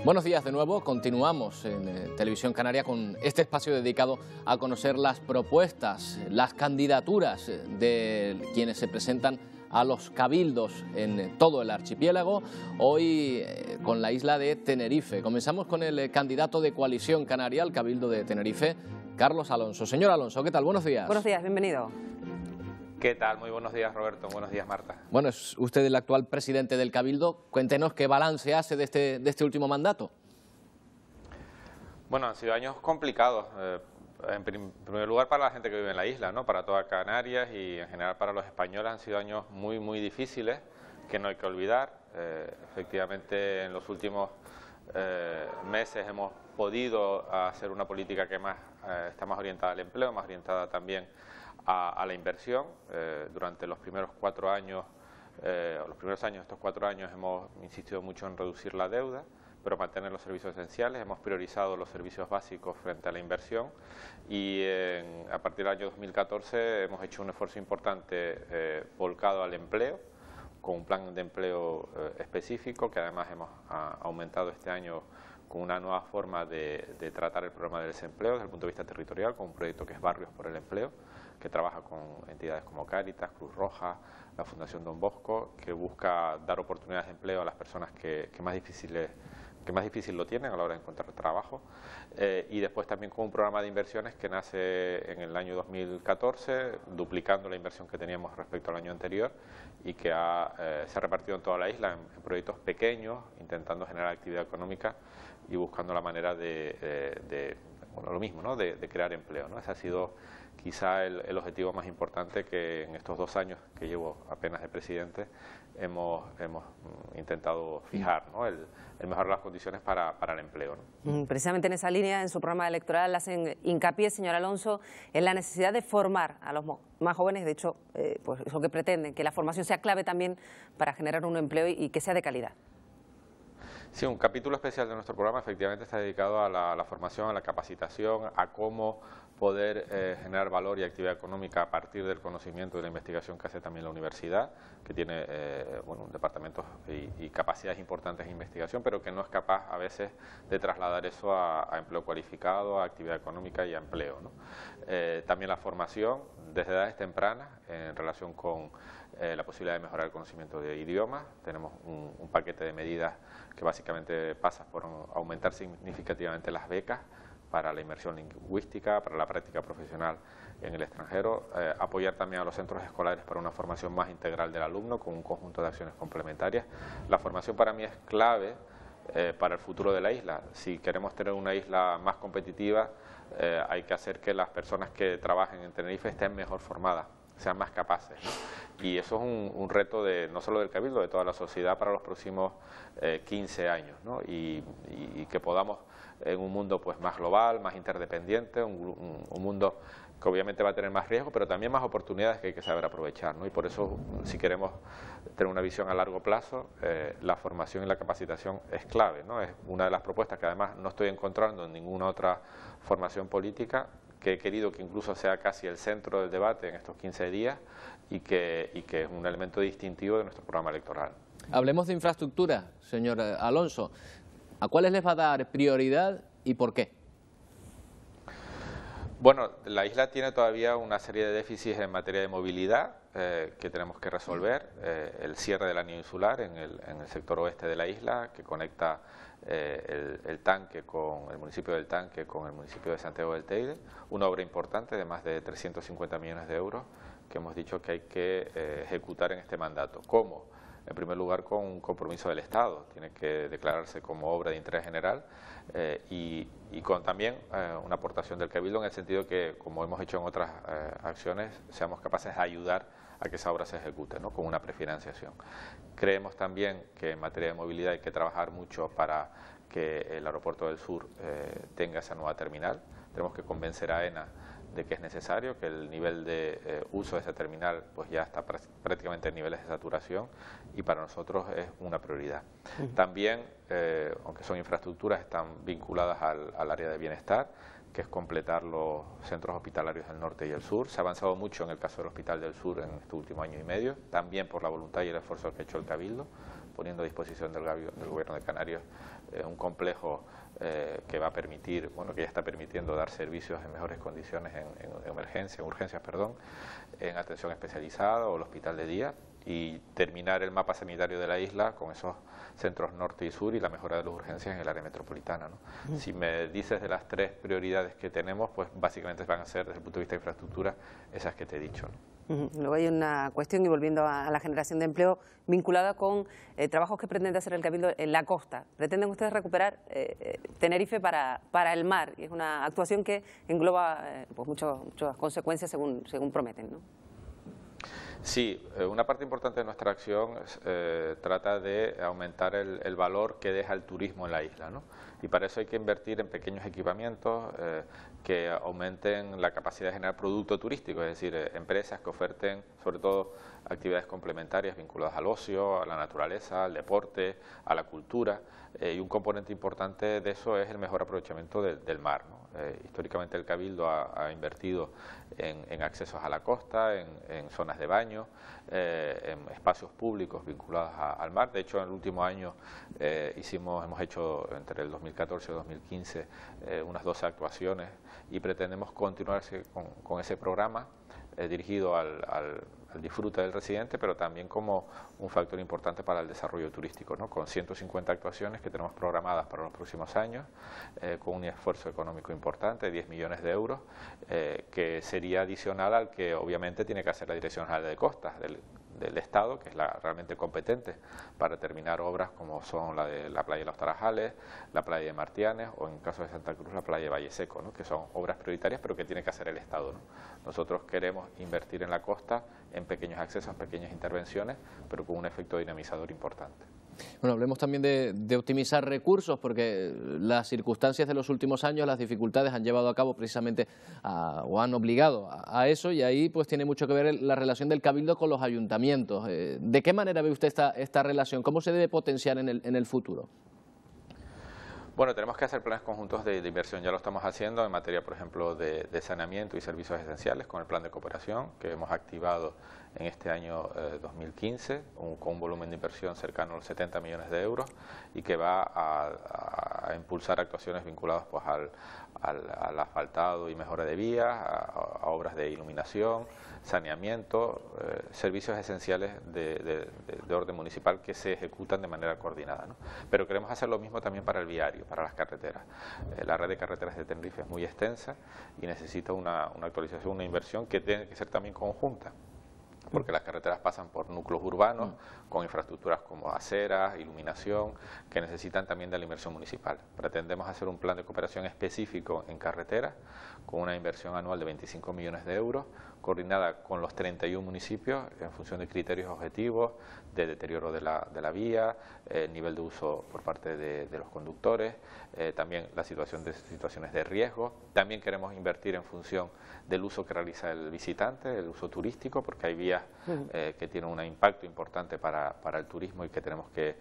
Buenos días de nuevo, continuamos en Televisión Canaria con este espacio dedicado a conocer las propuestas, las candidaturas de quienes se presentan a los cabildos en todo el archipiélago, hoy con la isla de Tenerife. Comenzamos con el candidato de Coalición Canaria al Cabildo de Tenerife, Carlos Alonso. Señor Alonso, ¿qué tal? Buenos días. Buenos días, bienvenido. ¿Qué tal? Muy buenos días, Roberto. Buenos días, Marta. Bueno, es usted el actual presidente del Cabildo. Cuéntenos qué balance hace de este último mandato. Bueno, han sido años complicados. En primer lugar para la gente que vive en la isla, ¿no? Para toda Canarias y en general para los españoles han sido años muy difíciles que no hay que olvidar. Efectivamente, en los últimos meses hemos podido hacer una política que está más orientada al empleo, más orientada también a la inversión. Durante los primeros 4 años, los primeros años de estos 4 años hemos insistido mucho en reducir la deuda, pero mantener los servicios esenciales. Hemos priorizado los servicios básicos frente a la inversión y a partir del año 2014 hemos hecho un esfuerzo importante volcado al empleo, con un plan de empleo específico que además hemos aumentado este año con una nueva forma de tratar el problema del desempleo desde el punto de vista territorial, con un proyecto que es Barrios por el Empleo, que trabaja con entidades como Cáritas, Cruz Roja, la Fundación Don Bosco, que busca dar oportunidades de empleo a las personas que más difícil lo tienen a la hora de encontrar trabajo, y después también con un programa de inversiones que nace en el año 2014, duplicando la inversión que teníamos respecto al año anterior y que se ha repartido en toda la isla en proyectos pequeños, intentando generar actividad económica y buscando la manera bueno, lo mismo, ¿no? de crear empleo, ¿no? Ese ha sido quizá el objetivo más importante que en estos 2 años que llevo apenas de presidente hemos intentado fijar, ¿no? el mejorar las condiciones para el empleo, ¿no? Precisamente en esa línea, en su programa electoral, hacen hincapié, señor Alonso, en la necesidad de formar a los más jóvenes. De hecho, pues es lo que pretenden, que la formación sea clave también para generar un empleo y que sea de calidad. Sí, un capítulo especial de nuestro programa efectivamente está dedicado a la formación, a la capacitación, a cómo poder generar valor y actividad económica a partir del conocimiento y de la investigación que hace también la universidad, que tiene bueno, departamentos y capacidades importantes de investigación, pero que no es capaz a veces de trasladar eso a empleo cualificado, a actividad económica y a empleo, ¿no? También la formación desde edades tempranas en relación con la posibilidad de mejorar el conocimiento de idiomas. Tenemos un paquete de medidas que básicamente pasa por aumentar significativamente las becas para la inmersión lingüística, para la práctica profesional en el extranjero, apoyar también a los centros escolares para una formación más integral del alumno con un conjunto de acciones complementarias. La formación para mí es clave para el futuro de la isla. Si queremos tener una isla más competitiva, hay que hacer que las personas que trabajen en Tenerife estén mejor formadas, sean más capaces, ¿no? Y eso es un reto no solo del Cabildo, de toda la sociedad para los próximos 15 años, ¿no? Y que podamos, en un mundo pues más global, más interdependiente, un mundo que obviamente va a tener más riesgo, pero también más oportunidades que hay que saber aprovechar, ¿no? Y por eso, si queremos tener una visión a largo plazo, la formación y la capacitación es clave, ¿no? Es una de las propuestas que además no estoy encontrando en ninguna otra formación política, que he querido que incluso sea casi el centro del debate en estos 15 días y que es un elemento distintivo de nuestro programa electoral. Hablemos de infraestructura, señor Alonso. ¿A cuáles les va a dar prioridad y por qué? Bueno, la isla tiene todavía una serie de déficits en materia de movilidad que tenemos que resolver. El cierre del anillo insular en el sector oeste de la isla, que conecta el Tanque con el municipio del Tanque con el municipio de Santiago del Teide, una obra importante de más de 350 millones de euros que hemos dicho que hay que ejecutar en este mandato. ¿Cómo? En primer lugar, con un compromiso del Estado, tiene que declararse como obra de interés general y con también una aportación del Cabildo en el sentido que, como hemos hecho en otras acciones, seamos capaces de ayudar a que esa obra se ejecute, ¿no? Con una prefinanciación. Creemos también que en materia de movilidad hay que trabajar mucho para que el aeropuerto del sur tenga esa nueva terminal. Tenemos que convencer a AENA de que es necesario, que el nivel de uso de esa terminal pues ya está prácticamente en niveles de saturación y para nosotros es una prioridad. También, aunque son infraestructuras, están vinculadas al área de bienestar, que es completar los centros hospitalarios del norte y el sur. Se ha avanzado mucho en el caso del Hospital del Sur en este último año y medio, también por la voluntad y el esfuerzo que ha hecho el Cabildo, poniendo a disposición del Gobierno de Canarias un complejo que va a permitir, bueno, que ya está permitiendo dar servicios en mejores condiciones en urgencias, en atención especializada o el hospital de día, y terminar el mapa sanitario de la isla con esos centros norte y sur y la mejora de las urgencias en el área metropolitana, ¿no? Si me dices de las 3 prioridades que tenemos, pues básicamente van a ser, desde el punto de vista de infraestructura, esas que te he dicho, ¿no? Luego hay una cuestión, y volviendo a la generación de empleo, vinculada con trabajos que pretende hacer el Cabildo en la costa. Pretenden ustedes recuperar Tenerife para el mar, y es una actuación que engloba pues muchas consecuencias según prometen, ¿no? Sí, una parte importante de nuestra acción trata de aumentar el valor que deja el turismo en la isla, ¿no? Y para eso hay que invertir en pequeños equipamientos que aumenten la capacidad de generar producto turístico, es decir, empresas que oferten sobre todo actividades complementarias vinculadas al ocio, a la naturaleza, al deporte, a la cultura, y un componente importante de eso es el mejor aprovechamiento del mar, ¿no? Históricamente el Cabildo ha invertido en accesos a la costa, en zonas de baño, en espacios públicos vinculados al mar. De hecho, en el último año hemos hecho entre el 2014 y el 2015 unas 12 actuaciones, y pretendemos continuar con ese programa dirigido al disfrute del residente, pero también como un factor importante para el desarrollo turístico, ¿no? Con 150 actuaciones que tenemos programadas para los próximos años, con un esfuerzo económico importante, 10 millones de euros, que sería adicional al que obviamente tiene que hacer la Dirección General de Costas del Estado, que es la realmente competente para terminar obras como son la de la playa de Los Tarajales, la playa de Martianes, o en el caso de Santa Cruz la playa de Valle Seco, ¿no? Que son obras prioritarias pero que tiene que hacer el Estado, ¿no? Nosotros queremos invertir en la costa, en pequeños accesos, pequeñas intervenciones, pero con un efecto dinamizador importante. Bueno, hablemos también de optimizar recursos, porque las circunstancias de los últimos años, las dificultades han llevado a cabo precisamente o han obligado a eso, y ahí pues tiene mucho que ver la relación del Cabildo con los ayuntamientos. ¿De qué manera ve usted esta relación? ¿Cómo se debe potenciar en el futuro? Bueno, tenemos que hacer planes conjuntos de inversión, ya lo estamos haciendo en materia, por ejemplo, de saneamiento y servicios esenciales con el plan de cooperación que hemos activado en este año 2015, con un volumen de inversión cercano a los 70 millones de euros, y que va a impulsar actuaciones vinculadas pues al asfaltado y mejora de vías, a obras de iluminación, saneamiento, servicios esenciales de orden municipal que se ejecutan de manera coordinada, ¿no? Pero queremos hacer lo mismo también para el viario, para las carreteras. La red de carreteras de Tenerife es muy extensa y necesita una actualización, una inversión que tiene que ser también conjunta, porque las carreteras pasan por núcleos urbanos con infraestructuras como aceras, iluminación, que necesitan también de la inversión municipal. Pretendemos hacer un plan de cooperación específico en carreteras con una inversión anual de 25 millones de euros, coordinada con los 31 municipios en función de criterios objetivos de deterioro de la vía, nivel de uso por parte de los conductores, también la situaciones de riesgo. También queremos invertir en función del uso que realiza el visitante, el uso turístico, porque hay vías que tienen un impacto importante para el turismo y que tenemos que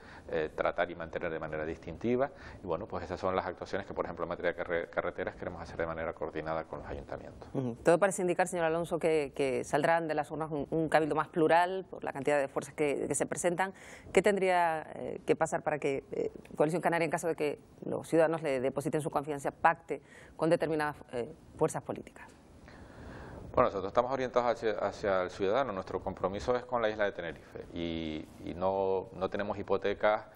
tratar y mantener de manera distintiva. Y bueno, pues esas son las actuaciones que, por ejemplo, en materia de carreteras queremos hacer de manera coordinada con los ayuntamientos. Todo parece indicar, señor Alonso, que saldrán de las urnas un cabildo más plural por la cantidad de fuerzas que se presentan. ¿Qué tendría que pasar para que Coalición Canaria, en caso de que los ciudadanos le depositen su confianza, pacte con determinadas fuerzas políticas? Bueno, nosotros estamos orientados hacia el ciudadano. Nuestro compromiso es con la isla de Tenerife y no tenemos hipotecas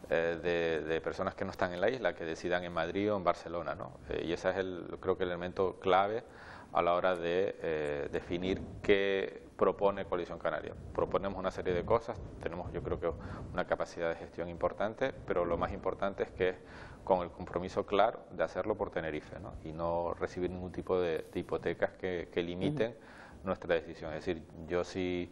de personas que no están en la isla, que decidan en Madrid o en Barcelona, ¿no? Y ese es creo que el elemento clave a la hora de definir qué propone Coalición Canaria. Proponemos una serie de cosas, tenemos yo creo que una capacidad de gestión importante, pero lo más importante es que es con el compromiso claro de hacerlo por Tenerife, ¿no? Y no recibir ningún tipo de hipotecas que limiten nuestra decisión. Es decir, yo sí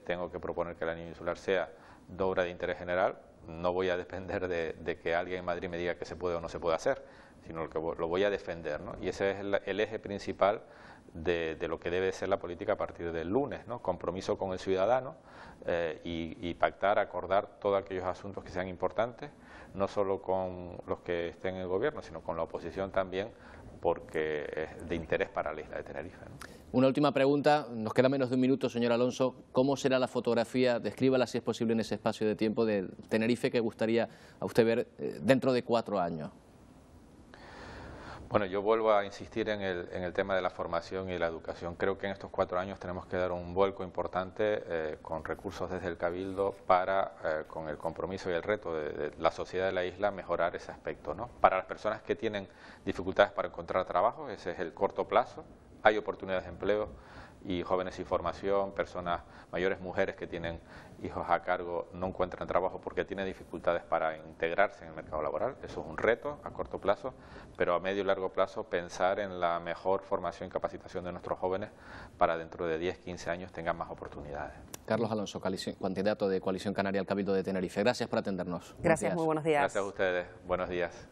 tengo que proponer que el anillo insular sea de obra de interés general, no voy a depender de que alguien en Madrid me diga que se puede o no se puede hacer, sino que lo voy a defender, ¿no? Y ese es el eje principal de lo que debe ser la política a partir del lunes, ¿no? Compromiso con el ciudadano y pactar, acordar todos aquellos asuntos que sean importantes, no solo con los que estén en el gobierno, sino con la oposición también, porque es de interés para la isla de Tenerife, ¿no? Una última pregunta, nos queda menos de un minuto, señor Alonso. ¿Cómo será la fotografía, descríbala si es posible en ese espacio de tiempo, de Tenerife que gustaría a usted ver dentro de 4 años? Bueno, yo vuelvo a insistir en el tema de la formación y la educación. Creo que en estos 4 años tenemos que dar un vuelco importante con recursos desde el Cabildo para, con el compromiso y el reto de la sociedad de la isla, mejorar ese aspecto, ¿no? Para las personas que tienen dificultades para encontrar trabajo, ese es el corto plazo. Hay oportunidades de empleo y jóvenes sin formación, personas mayores, mujeres que tienen hijos a cargo, no encuentran trabajo porque tienen dificultades para integrarse en el mercado laboral. Eso es un reto a corto plazo, pero a medio y largo plazo pensar en la mejor formación y capacitación de nuestros jóvenes para dentro de 10, 15 años tengan más oportunidades. Carlos Alonso, candidato de Coalición Canaria al Cabildo de Tenerife. Gracias por atendernos. Gracias, muy buenos días. Gracias a ustedes. Buenos días.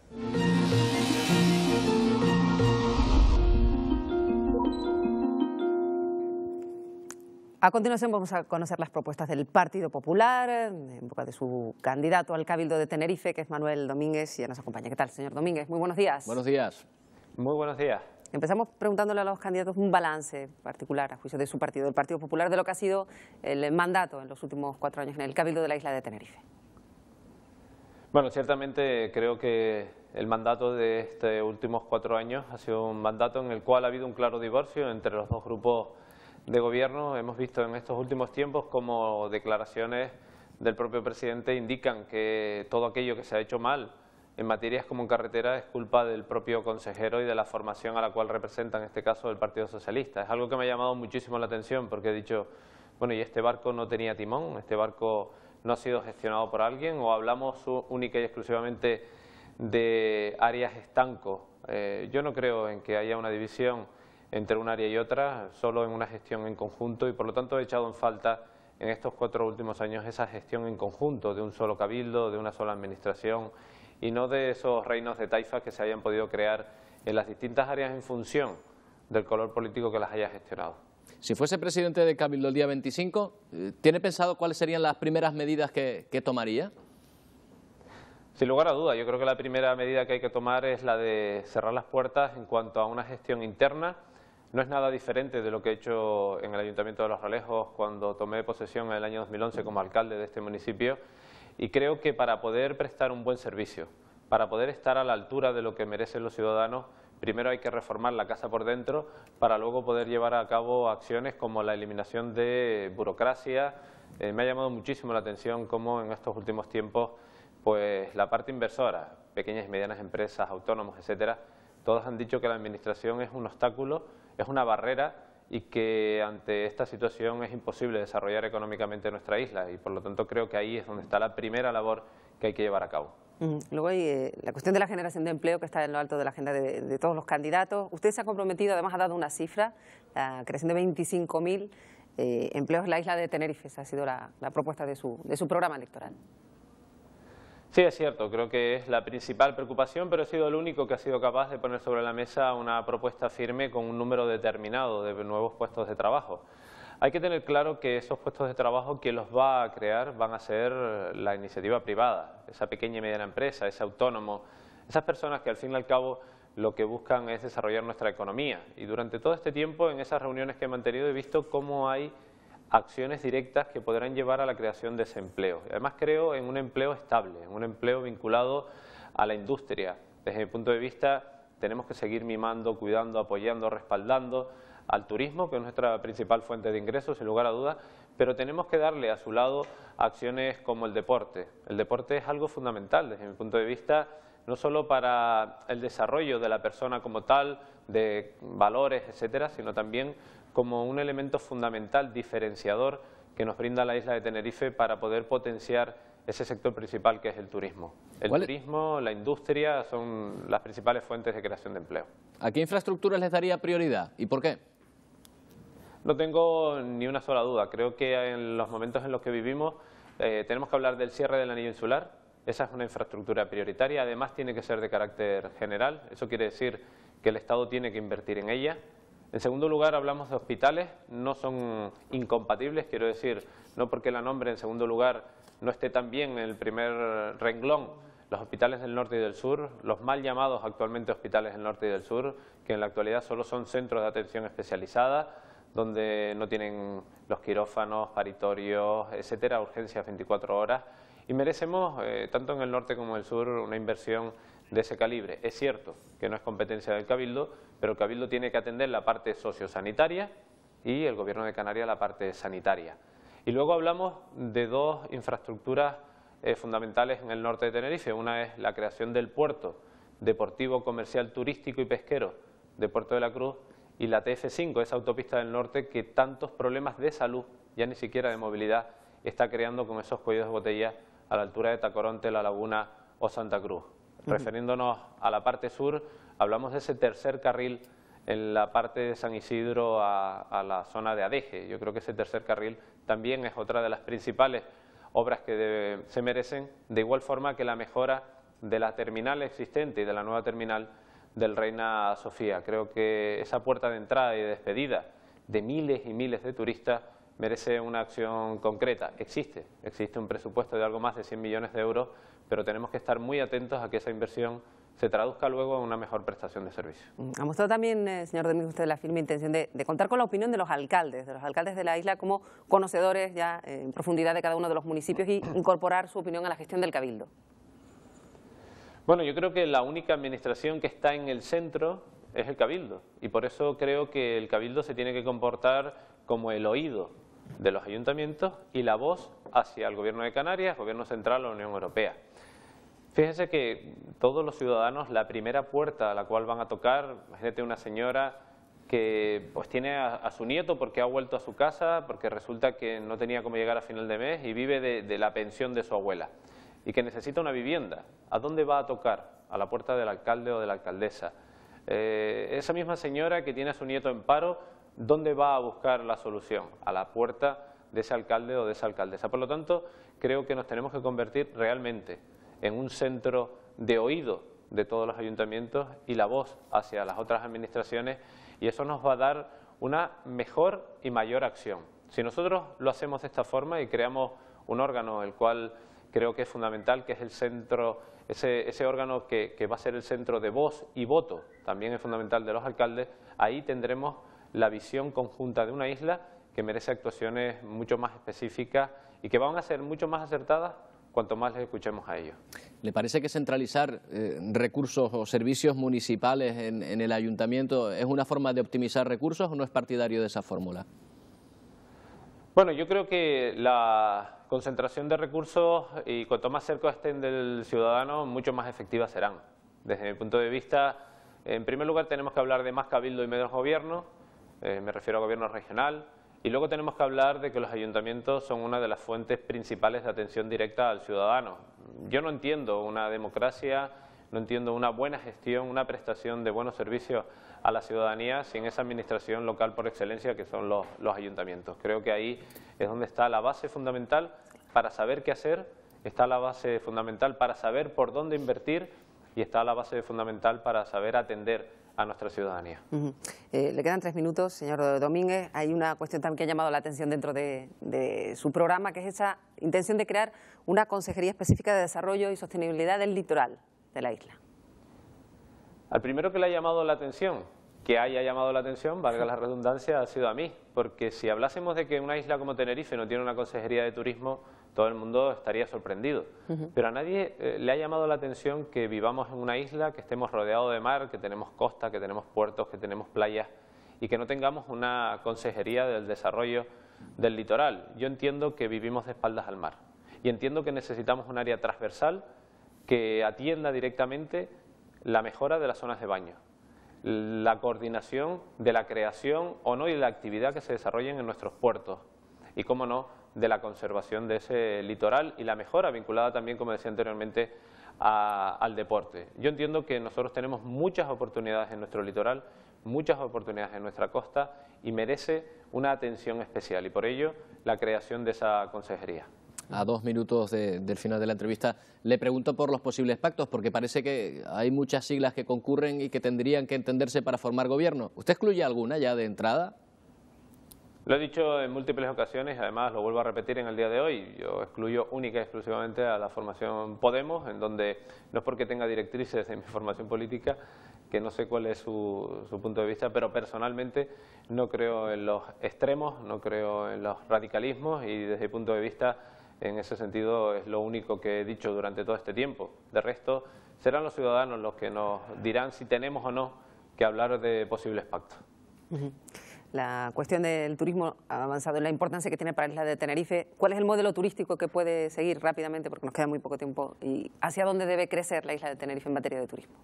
A continuación vamos a conocer las propuestas del Partido Popular en boca de su candidato al Cabildo de Tenerife, que es Manuel Domínguez, y ya nos acompaña. ¿Qué tal, señor Domínguez? Muy buenos días. Buenos días. Muy buenos días. Empezamos preguntándole a los candidatos un balance particular, a juicio de su partido, del Partido Popular, de lo que ha sido el mandato en los últimos 4 años en el Cabildo de la isla de Tenerife. Bueno, ciertamente creo que el mandato de estos últimos 4 años ha sido un mandato en el cual ha habido un claro divorcio entre los dos grupos de gobierno. Hemos visto en estos últimos tiempos como declaraciones del propio presidente indican que todo aquello que se ha hecho mal en materias como en carretera es culpa del propio consejero y de la formación a la cual representa, en este caso, el Partido Socialista. Es algo que me ha llamado muchísimo la atención porque he dicho, bueno, ¿y este barco no tenía timón? ¿Este barco no ha sido gestionado por alguien? ¿O hablamos única y exclusivamente de áreas estanco? Yo no creo en que haya una división entre un área y otra, solo en una gestión en conjunto, y por lo tanto he echado en falta en estos 4 últimos años esa gestión en conjunto de un solo cabildo, de una sola administración, y no de esos reinos de taifas que se hayan podido crear en las distintas áreas en función del color político que las haya gestionado. Si fuese presidente de Cabildo el día 25, ¿tiene pensado cuáles serían las primeras medidas que tomaría? Sin lugar a duda, yo creo que la primera medida que hay que tomar es la de cerrar las puertas en cuanto a una gestión interna. No es nada diferente de lo que he hecho en el Ayuntamiento de Los Realejos cuando tomé posesión en el año 2011 como alcalde de este municipio, y creo que para poder prestar un buen servicio, para poder estar a la altura de lo que merecen los ciudadanos, primero hay que reformar la casa por dentro para luego poder llevar a cabo acciones como la eliminación de burocracia. Me ha llamado muchísimo la atención cómo en estos últimos tiempos pues la parte inversora, pequeñas y medianas empresas, autónomos, etcétera, todos han dicho que la administración es un obstáculo, es una barrera, y que ante esta situación es imposible desarrollar económicamente nuestra isla, y por lo tanto creo que ahí es donde está la primera labor que hay que llevar a cabo. Luego hay la cuestión de la generación de empleo, que está en lo alto de la agenda de todos los candidatos. Usted se ha comprometido, además ha dado una cifra, la creación de 25.000 empleos en la isla de Tenerife. Esa ha sido la propuesta de su programa electoral. Sí, es cierto, creo que es la principal preocupación, pero he sido el único que ha sido capaz de poner sobre la mesa una propuesta firme con un número determinado de nuevos puestos de trabajo. Hay que tener claro que esos puestos de trabajo, quien los va a crear van a ser la iniciativa privada, esa pequeña y mediana empresa, ese autónomo, esas personas que al fin y al cabo lo que buscan es desarrollar nuestra economía. Y durante todo este tiempo, en esas reuniones que he mantenido, he visto cómo hay acciones directas que podrán llevar a la creación de ese empleo. Además creo en un empleo estable, en un empleo vinculado a la industria. Desde mi punto de vista tenemos que seguir mimando, cuidando, apoyando, respaldando al turismo, que es nuestra principal fuente de ingresos, sin lugar a dudas, pero tenemos que darle a su lado acciones como el deporte. El deporte es algo fundamental desde mi punto de vista, no solo para el desarrollo de la persona como tal, de valores, etcétera, sino también como un elemento fundamental, diferenciador, que nos brinda la isla de Tenerife para poder potenciar ese sector principal que es el turismo. El turismo, la industria son las principales fuentes de creación de empleo. ¿A qué infraestructuras les daría prioridad y por qué? No tengo ni una sola duda. Creo que en los momentos en los que vivimos tenemos que hablar del cierre del anillo insular. Esa es una infraestructura prioritaria. Además tiene que ser de carácter general. Eso quiere decir que el Estado tiene que invertir en ella. En segundo lugar, hablamos de hospitales. No son incompatibles, quiero decir, no porque la nombre en segundo lugar no esté tan bien en el primer renglón. Los hospitales del norte y del sur, los mal llamados actualmente hospitales del norte y del sur, que en la actualidad solo son centros de atención especializada, donde no tienen los quirófanos, paritorios, etcétera, urgencias 24 horas, y merecemos, tanto en el norte como en el sur, una inversión de ese calibre. Es cierto que no es competencia del Cabildo, pero el Cabildo tiene que atender la parte sociosanitaria y el Gobierno de Canarias la parte sanitaria. Y luego hablamos de dos infraestructuras fundamentales en el norte de Tenerife. Una es la creación del puerto deportivo, comercial, turístico y pesquero de Puerto de la Cruz, y la TF5, esa autopista del norte que tantos problemas de salud, ya ni siquiera de movilidad, está creando con esos cuellos de botella a la altura de Tacoronte, La Laguna o Santa Cruz. Refiriéndonos a la parte sur, hablamos de ese tercer carril en la parte de San Isidro a la zona de Adeje. Yo creo que ese tercer carril también es otra de las principales obras que se merecen, de igual forma que la mejora de la terminal existente y de la nueva terminal del Reina Sofía. Creo que esa puerta de entrada y de despedida de miles y miles de turistas merece una acción concreta. Existe un presupuesto de algo más de 100 millones de euros, pero tenemos que estar muy atentos a que esa inversión se traduzca luego en una mejor prestación de servicio. Ha mostrado también, señor Domínguez, usted la firme intención de contar con la opinión de los alcaldes de la isla como conocedores ya en profundidad de cada uno de los municipios y incorporar su opinión a la gestión del Cabildo. Bueno, yo creo que la única administración que está en el centro es el Cabildo, y por eso creo que el Cabildo se tiene que comportar como el oído de los ayuntamientos y la voz hacia el Gobierno de Canarias, Gobierno Central o la Unión Europea. Fíjense que todos los ciudadanos, la primera puerta a la cual van a tocar, imagínate una señora que pues tiene a su nieto porque ha vuelto a su casa, porque resulta que no tenía cómo llegar a final de mes y vive de la pensión de su abuela, y que necesita una vivienda. ¿A dónde va a tocar? A la puerta del alcalde o de la alcaldesa. Esa misma señora que tiene a su nieto en paro, ¿dónde va a buscar la solución? A la puerta de ese alcalde o de esa alcaldesa. Por lo tanto, creo que nos tenemos que convertir realmente en un centro de oído de todos los ayuntamientos y la voz hacia las otras administraciones, y eso nos va a dar una mejor y mayor acción. Si nosotros lo hacemos de esta forma y creamos un órgano el cual creo que es fundamental, que es el centro, ese órgano que va a ser el centro de voz y voto, también es fundamental, de los alcaldes, ahí tendremos la visión conjunta de una isla que merece actuaciones mucho más específicas y que van a ser mucho más acertadas cuanto más les escuchemos a ellos. ¿Le parece que centralizar recursos o servicios municipales en el ayuntamiento es una forma de optimizar recursos o no es partidario de esa fórmula? Bueno, yo creo que la concentración de recursos, y cuanto más cerca estén del ciudadano, mucho más efectivas serán. Desde mi punto de vista, en primer lugar tenemos que hablar de más cabildo y menos gobierno, me refiero a gobierno regional, y luego tenemos que hablar de que los ayuntamientos son una de las fuentes principales de atención directa al ciudadano. Yo no entiendo una democracia, no entiendo una buena gestión, una prestación de buenos servicios a la ciudadanía sin esa administración local por excelencia que son los ayuntamientos. Creo que ahí es donde está la base fundamental para saber qué hacer, está la base fundamental para saber por dónde invertir y está la base fundamental para saber atender a nuestra ciudadanía. Le quedan 3 minutos, señor Domínguez. Hay una cuestión también que ha llamado la atención dentro de su programa, que es esa intención de crear una consejería específica de desarrollo y sostenibilidad del litoral de la isla. Al primero que le ha llamado la atención, que haya llamado la atención, valga la redundancia, ha sido a mí, porque si hablásemos de que una isla como Tenerife no tiene una consejería de turismo, todo el mundo estaría sorprendido. Pero a nadie le ha llamado la atención que vivamos en una isla, que estemos rodeados de mar, que tenemos costa, que tenemos puertos, que tenemos playas y que no tengamos una consejería del desarrollo del litoral. Yo entiendo que vivimos de espaldas al mar y entiendo que necesitamos un área transversal que atienda directamente la mejora de las zonas de baño, la coordinación de la creación o no y de la actividad que se desarrollen en nuestros puertos y, cómo no, de la conservación de ese litoral y la mejora vinculada también, como decía anteriormente, al deporte. Yo entiendo que nosotros tenemos muchas oportunidades en nuestro litoral, muchas oportunidades en nuestra costa y merece una atención especial y por ello la creación de esa consejería. A 2 minutos del final de la entrevista, le pregunto por los posibles pactos, porque parece que hay muchas siglas que concurren y que tendrían que entenderse para formar gobierno. ¿Usted excluye alguna ya de entrada? Lo he dicho en múltiples ocasiones, además lo vuelvo a repetir en el día de hoy. Yo excluyo única y exclusivamente a la formación Podemos, en donde no es porque tenga directrices en mi formación política, que no sé cuál es su punto de vista, pero personalmente no creo en los extremos, no creo en los radicalismos y desde mi punto de vista, en ese sentido, es lo único que he dicho durante todo este tiempo. De resto, serán los ciudadanos los que nos dirán si tenemos o no que hablar de posibles pactos. La cuestión del turismo ha avanzado en la importancia que tiene para la isla de Tenerife. ¿Cuál es el modelo turístico que puede seguir rápidamente, porque nos queda muy poco tiempo, y hacia dónde debe crecer la isla de Tenerife en materia de turismo?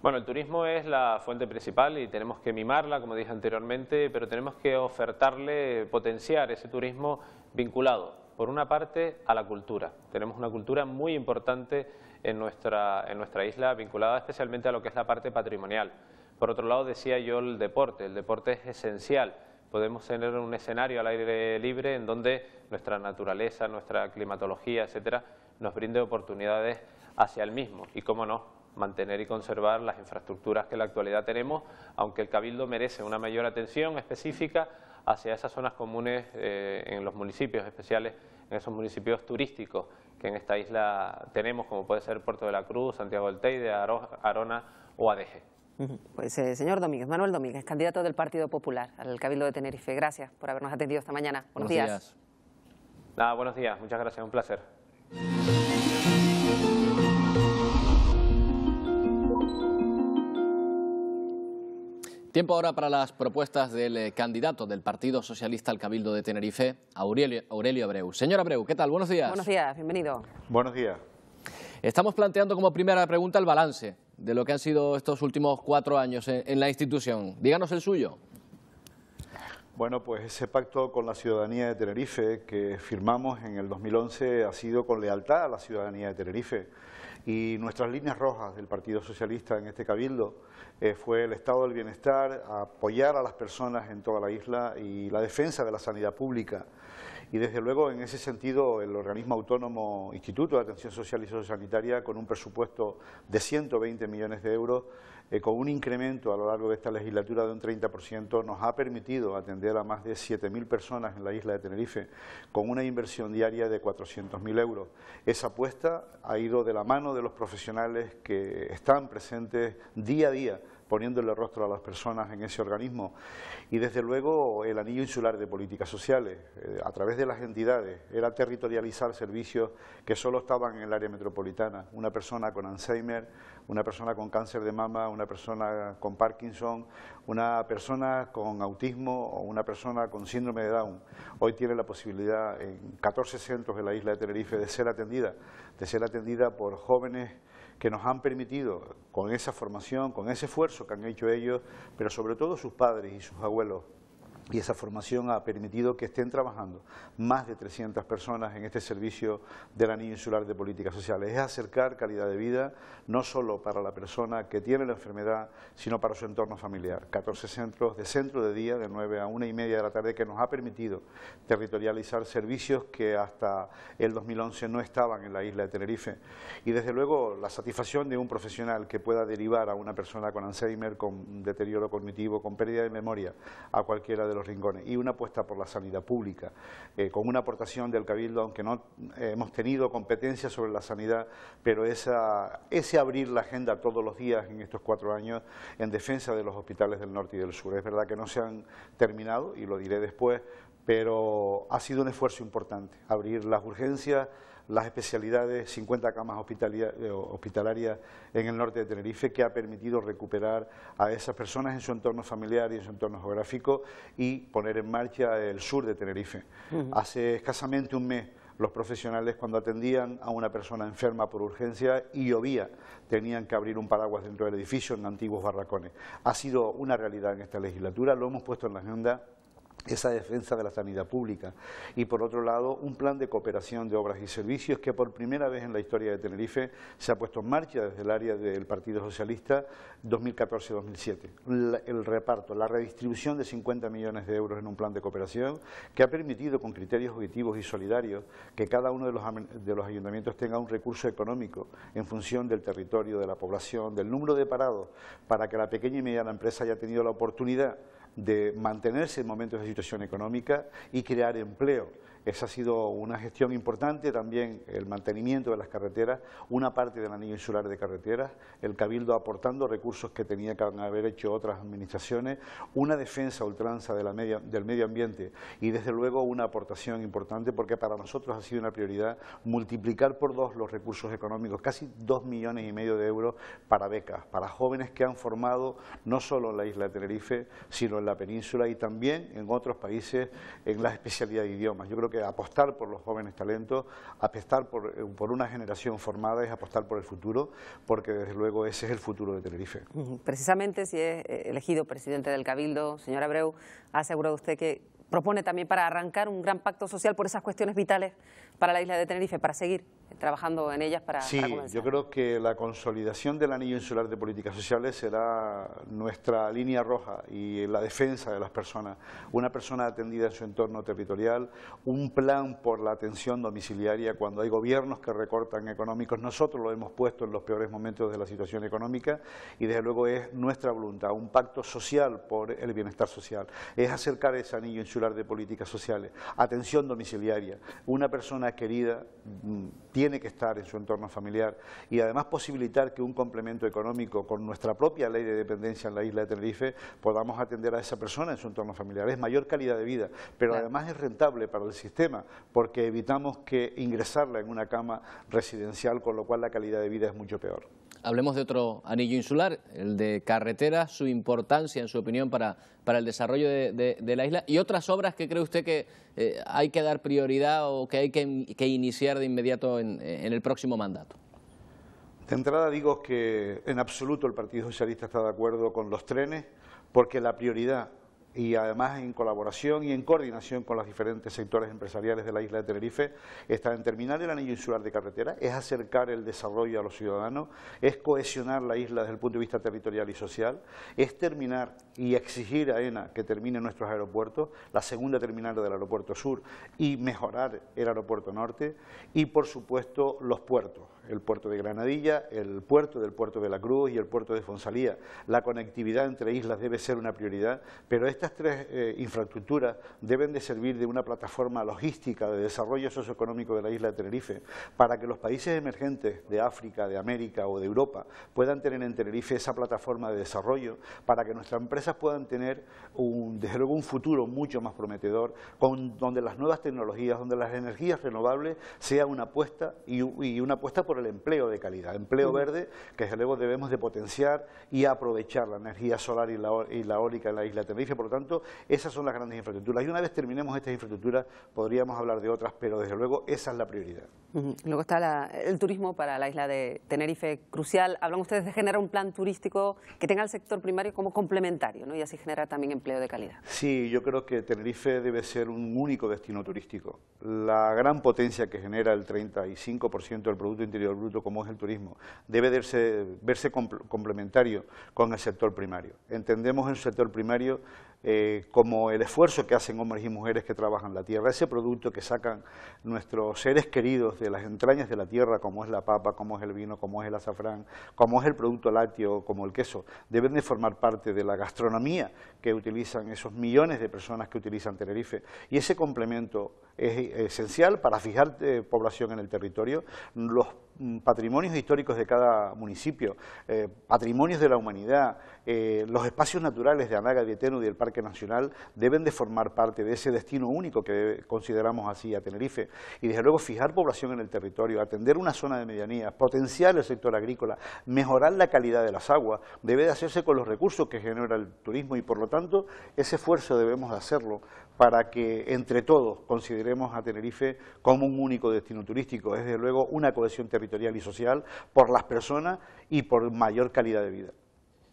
Bueno, el turismo es la fuente principal y tenemos que mimarla, como dije anteriormente, pero tenemos que ofertarle, potenciar ese turismo vinculado, por una parte, a la cultura. Tenemos una cultura muy importante en nuestra isla, vinculada especialmente a lo que es la parte patrimonial. Por otro lado, decía yo el deporte es esencial. Podemos tener un escenario al aire libre en donde nuestra naturaleza, nuestra climatología, etcétera, nos brinde oportunidades hacia el mismo. Y cómo no, mantener y conservar las infraestructuras que en la actualidad tenemos, aunque el Cabildo merece una mayor atención específica hacia esas zonas comunes en los municipios especiales, en esos municipios turísticos que en esta isla tenemos, como puede ser Puerto de la Cruz, Santiago del Teide, Arona o Adeje. Pues señor Domínguez, Manuel Domínguez, candidato del Partido Popular al Cabildo de Tenerife, gracias por habernos atendido esta mañana. Buenos días. Nada, buenos días, muchas gracias, un placer. Tiempo ahora para las propuestas del candidato del Partido Socialista al Cabildo de Tenerife, Aurelio Abreu. Señor Abreu, ¿qué tal? Buenos días. Buenos días, bienvenido. Buenos días. Estamos planteando como primera pregunta el balance de lo que han sido estos últimos 4 años en la institución. Díganos el suyo. Bueno, pues ese pacto con la ciudadanía de Tenerife que firmamos en el 2011 ha sido con lealtad a la ciudadanía de Tenerife. Y nuestras líneas rojas del Partido Socialista en este Cabildo fue el estado del bienestar, apoyar a las personas en toda la isla y la defensa de la sanidad pública. Y desde luego, en ese sentido, el organismo autónomo Instituto de Atención Social y Sociosanitaria, con un presupuesto de 120 millones de euros, con un incremento a lo largo de esta legislatura de un 30%, nos ha permitido atender a más de 7.000 personas en la isla de Tenerife, con una inversión diaria de 400.000 euros. Esa apuesta ha ido de la mano de los profesionales que están presentes día a día, poniéndole rostro a las personas en ese organismo. Y desde luego el anillo insular de políticas sociales, a través de las entidades, era territorializar servicios que solo estaban en el área metropolitana. Una persona con Alzheimer, una persona con cáncer de mama, una persona con Parkinson, una persona con autismo o una persona con síndrome de Down. Hoy tiene la posibilidad en 14 centros de la isla de Tenerife de ser atendida por jóvenes que nos han permitido, con esa formación, con ese esfuerzo que han hecho ellos, pero sobre todo sus padres y sus abuelos, y esa formación ha permitido que estén trabajando más de 300 personas en este servicio del anillo insular de políticas sociales. Es acercar calidad de vida no solo para la persona que tiene la enfermedad, sino para su entorno familiar. 14 centros de centro de día de 9 a 1:30 de la tarde que nos ha permitido territorializar servicios que hasta el 2011 no estaban en la isla de Tenerife. Y desde luego la satisfacción de un profesional que pueda derivar a una persona con Alzheimer, con deterioro cognitivo, con pérdida de memoria, a cualquiera de los rincones, y una apuesta por la sanidad pública, con una aportación del Cabildo, aunque no hemos tenido competencia sobre la sanidad, pero ese abrir la agenda todos los días en estos 4 años en defensa de los hospitales del norte y del sur. Es verdad que no se han terminado, y lo diré después, pero ha sido un esfuerzo importante, abrir las urgencias, las especialidades, 50 camas hospitalarias en el norte de Tenerife, que ha permitido recuperar a esas personas en su entorno familiar y en su entorno geográfico y poner en marcha el sur de Tenerife. Hace escasamente un mes, los profesionales, cuando atendían a una persona enferma por urgencia y llovía, tenían que abrir un paraguas dentro del edificio en antiguos barracones. Ha sido una realidad en esta legislatura, lo hemos puesto en la agenda, esa defensa de la sanidad pública. Y por otro lado, un plan de cooperación de obras y servicios que por primera vez en la historia de Tenerife se ha puesto en marcha desde el área del Partido Socialista 2014-2007. El reparto, la redistribución de 50 millones de euros en un plan de cooperación que ha permitido, con criterios objetivos y solidarios, que cada uno de los ayuntamientos tenga un recurso económico en función del territorio, de la población, del número de parados, para que la pequeña y mediana empresa haya tenido la oportunidad de mantenerse en momentos de situación económica y crear empleo. Esa ha sido una gestión importante, también el mantenimiento de las carreteras, una parte del anillo insular de carreteras, el Cabildo aportando recursos que tenía que haber hecho otras administraciones, una defensa a ultranza del medio ambiente y desde luego una aportación importante, porque para nosotros ha sido una prioridad multiplicar por 2 los recursos económicos, casi 2,5 millones de euros para becas, para jóvenes que han formado no solo en la isla de Tenerife, sino en la península y también en otros países en la especialidad de idiomas. Yo creo que apostar por los jóvenes talentos, apostar por una generación formada es apostar por el futuro, porque desde luego ese es el futuro de Tenerife. Precisamente, si es elegido presidente del Cabildo, señor Abreu, ha asegurado usted que propone también para arrancar un gran pacto social por esas cuestiones vitales para la isla de Tenerife, para seguir trabajando en ellas para comenzar. Yo creo que la consolidación del anillo insular de políticas sociales será nuestra línea roja y la defensa de las personas. Una persona atendida en su entorno territorial, un plan por la atención domiciliaria cuando hay gobiernos que recortan económicos. Nosotros lo hemos puesto en los peores momentos de la situación económica y desde luego es nuestra voluntad, un pacto social por el bienestar social. Es acercar ese anillo insular de políticas sociales, atención domiciliaria. Una persona querida tiene que estar en su entorno familiar y además posibilitar que un complemento económico con nuestra propia ley de dependencia en la isla de Tenerife podamos atender a esa persona en su entorno familiar. Es mayor calidad de vida, pero además es rentable para el sistema porque evitamos que ingresarla en una cama residencial, con lo cual la calidad de vida es mucho peor. Hablemos de otro anillo insular, el de carreteras, su importancia, en su opinión, para el desarrollo de la isla y otras obras que cree usted que hay que dar prioridad o que hay que iniciar de inmediato en el próximo mandato. De entrada digo que en absoluto el Partido Socialista está de acuerdo con los trenes, porque la prioridad, y además en colaboración y en coordinación con los diferentes sectores empresariales de la isla de Tenerife, está en terminar el anillo insular de carretera, es acercar el desarrollo a los ciudadanos, es cohesionar la isla desde el punto de vista territorial y social, es terminar y exigir a ENA que termine nuestros aeropuertos, la segunda terminal del aeropuerto sur y mejorar el aeropuerto norte y por supuesto los puertos, el puerto de Granadilla, el puerto del puerto de la Cruz y el puerto de Fonsalía. La conectividad entre islas debe ser una prioridad, pero estas 3 infraestructuras deben de servir de una plataforma logística de desarrollo socioeconómico de la isla de Tenerife para que los países emergentes de África, de América o de Europa puedan tener en Tenerife esa plataforma de desarrollo, para que nuestras empresas puedan tener desde luego un futuro mucho más prometedor, donde las nuevas tecnologías, donde las energías renovables sea una apuesta y una apuesta por el empleo de calidad, empleo verde, que desde luego debemos de potenciar y aprovechar la energía solar y la eólica en la isla de Tenerife. Por lo tanto, esas son las grandes infraestructuras. Y una vez terminemos estas infraestructuras, podríamos hablar de otras, pero desde luego esa es la prioridad. Luego está el turismo para la isla de Tenerife, crucial. Hablan ustedes de generar un plan turístico que tenga el sector primario como complementario, ¿no? Y así generar también empleo de calidad. Sí, yo creo que Tenerife debe ser un único destino turístico. La gran potencia que genera el 35% del Producto Interior Bruto, como es el turismo, debe verse complementario con el sector primario. Entendemos el sector primario como el esfuerzo que hacen hombres y mujeres que trabajan la tierra, ese producto que sacan nuestros seres queridos de las entrañas de la tierra, como es la papa, como es el vino, como es el azafrán, como es el producto lácteo, como el queso, deben de formar parte de la gastronomía que utilizan esos millones de personas que utilizan Tenerife, y ese complemento es esencial para fijar población en el territorio. Los patrimonios históricos de cada municipio, patrimonios de la humanidad, los espacios naturales de Anaga, de Teno y del Parque Nacional deben de formar parte de ese destino único que consideramos así a Tenerife, y desde luego fijar población en el territorio, atender una zona de medianía, potenciar el sector agrícola, mejorar la calidad de las aguas, debe de hacerse con los recursos que genera el turismo, y por lo tanto ese esfuerzo debemos de hacerlo para que entre todos consideremos a Tenerife como un único destino turístico. Es desde luego una cohesión territorial y social por las personas y por mayor calidad de vida.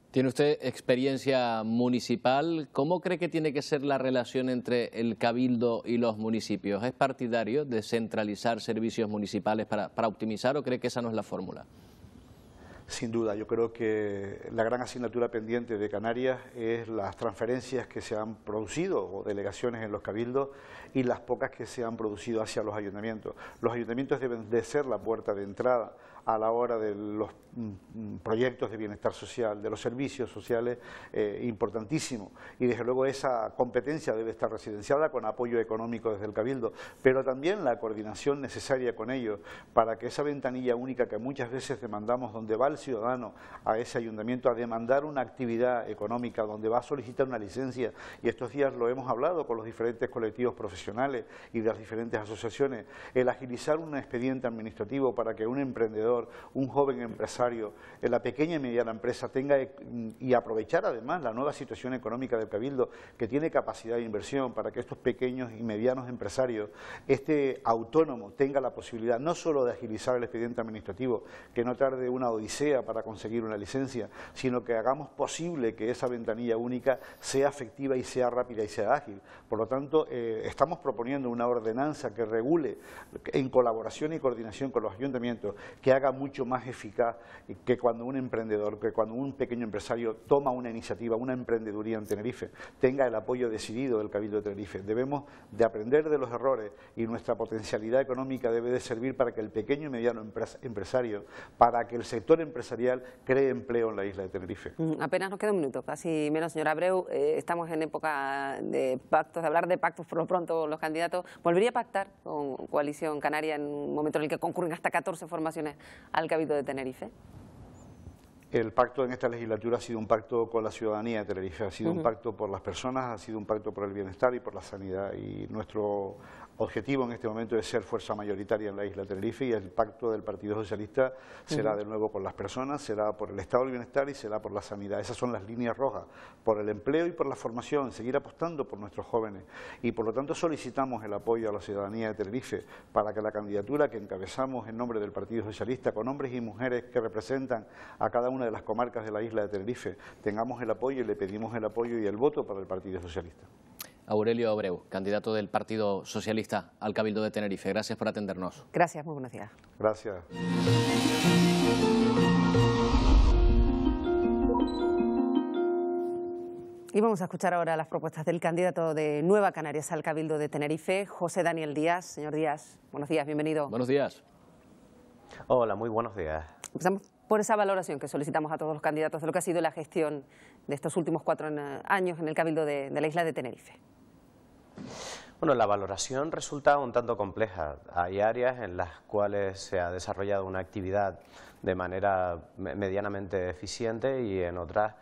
Tiene usted experiencia municipal. ¿Cómo cree que tiene que ser la relación entre el Cabildo y los municipios? ¿Es partidario de centralizar servicios municipales para optimizar, o cree que esa no es la fórmula? Sin duda, yo creo que la gran asignatura pendiente de Canarias es las transferencias que se han producido o delegaciones en los cabildos y las pocas que se han producido hacia los ayuntamientos. Los ayuntamientos deben de ser la puerta de entrada a la hora de los proyectos de bienestar social, de los servicios sociales, importantísimo. Y desde luego esa competencia debe estar residenciada con apoyo económico desde el Cabildo, pero también la coordinación necesaria con ellos para que esa ventanilla única que muchas veces demandamos, donde va el ciudadano a ese ayuntamiento a demandar una actividad económica, donde va a solicitar una licencia, y estos días lo hemos hablado con los diferentes colectivos profesionales y de las diferentes asociaciones, el agilizar un expediente administrativo para que un emprendedor, un joven empresario, en la pequeña y mediana empresa tenga y aprovechar además la nueva situación económica del Cabildo, que tiene capacidad de inversión para que estos pequeños y medianos empresarios, este autónomo, tenga la posibilidad no solo de agilizar el expediente administrativo, que no tarde una odisea para conseguir una licencia, sino que hagamos posible que esa ventanilla única sea efectiva y sea rápida y sea ágil. Por lo tanto, estamos proponiendo una ordenanza que regule en colaboración y coordinación con los ayuntamientos, que haga mucho más eficaz que cuando un emprendedor, que cuando un pequeño empresario toma una iniciativa, una emprendeduría en Tenerife, tenga el apoyo decidido del Cabildo de Tenerife. Debemos de aprender de los errores y nuestra potencialidad económica debe de servir para que el pequeño y mediano empresario, para que el sector empresarial cree empleo en la isla de Tenerife. Apenas nos queda un minuto, casi menos, señora Abreu. Estamos en época de pactos, de hablar de pactos por lo pronto los candidatos. ¿Volvería a pactar con Coalición Canaria en un momento en el que concurren hasta 14 formaciones al Cabildo de Tenerife? El pacto en esta legislatura ha sido un pacto con la ciudadanía de Tenerife, ha sido un pacto por las personas, ha sido un pacto por el bienestar y por la sanidad. Y nuestro objetivo en este momento es ser fuerza mayoritaria en la isla de Tenerife, y el pacto del Partido Socialista será de nuevo con las personas, será por el estado del bienestar y será por la sanidad. Esas son las líneas rojas, por el empleo y por la formación, seguir apostando por nuestros jóvenes. Y por lo tanto solicitamos el apoyo a la ciudadanía de Tenerife para que la candidatura que encabezamos en nombre del Partido Socialista, con hombres y mujeres que representan a cada una de las comarcas de la isla de Tenerife, tengamos el apoyo, y le pedimos el apoyo y el voto para el Partido Socialista. Aurelio Abreu, candidato del Partido Socialista al Cabildo de Tenerife. Gracias por atendernos. Gracias, muy buenos días. Gracias. Y vamos a escuchar ahora las propuestas del candidato de Nueva Canarias al Cabildo de Tenerife, José Daniel Díaz. Señor Díaz, buenos días, bienvenido. Buenos días. Hola, muy buenos días. Empezamos por esa valoración que solicitamos a todos los candidatos de lo que ha sido la gestión de estos últimos 4 años en el Cabildo de la isla de Tenerife. Bueno, la valoración resulta un tanto compleja. Hay áreas en las cuales se ha desarrollado una actividad de manera medianamente eficiente, y en otras,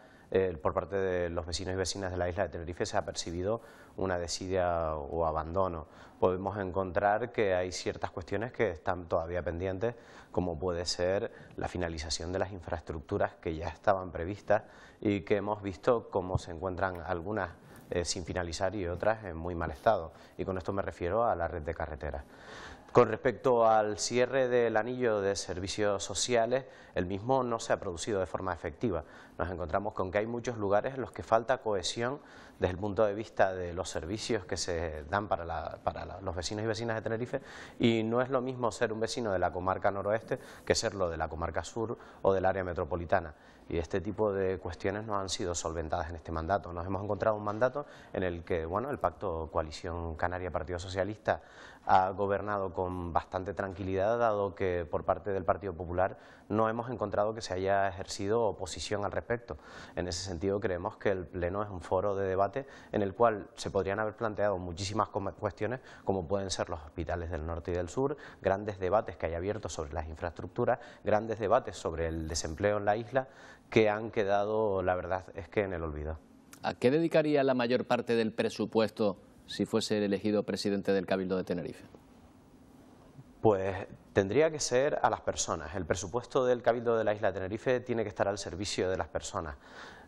por parte de los vecinos y vecinas de la isla de Tenerife, se ha percibido una desidia o abandono. Podemos encontrar que hay ciertas cuestiones que están todavía pendientes, como puede ser la finalización de las infraestructuras que ya estaban previstas y que hemos visto cómo se encuentran algunas sin finalizar y otras en muy mal estado. Y con esto me refiero a la red de carreteras. Con respecto al cierre del anillo de servicios sociales, el mismo no se ha producido de forma efectiva. Nos encontramos con que hay muchos lugares en los que falta cohesión desde el punto de vista de los servicios que se dan para los vecinos y vecinas de Tenerife, y no es lo mismo ser un vecino de la comarca noroeste que serlo de la comarca sur o del área metropolitana. Y este tipo de cuestiones no han sido solventadas en este mandato. Nos hemos encontrado un mandato en el que, bueno, el pacto Coalición Canaria-Partido Socialista ha gobernado con bastante tranquilidad, dado que por parte del Partido Popular no hemos encontrado que se haya ejercido oposición al respecto. En ese sentido, creemos que el Pleno es un foro de debate en el cual se podrían haber planteado muchísimas cuestiones, como pueden ser los hospitales del norte y del sur, grandes debates que hay abiertos sobre las infraestructuras, grandes debates sobre el desempleo en la isla, que han quedado, la verdad, es que en el olvido. ¿A qué dedicaría la mayor parte del presupuesto si fuese elegido presidente del Cabildo de Tenerife? Pues tendría que ser a las personas. El presupuesto del Cabildo de la isla de Tenerife tiene que estar al servicio de las personas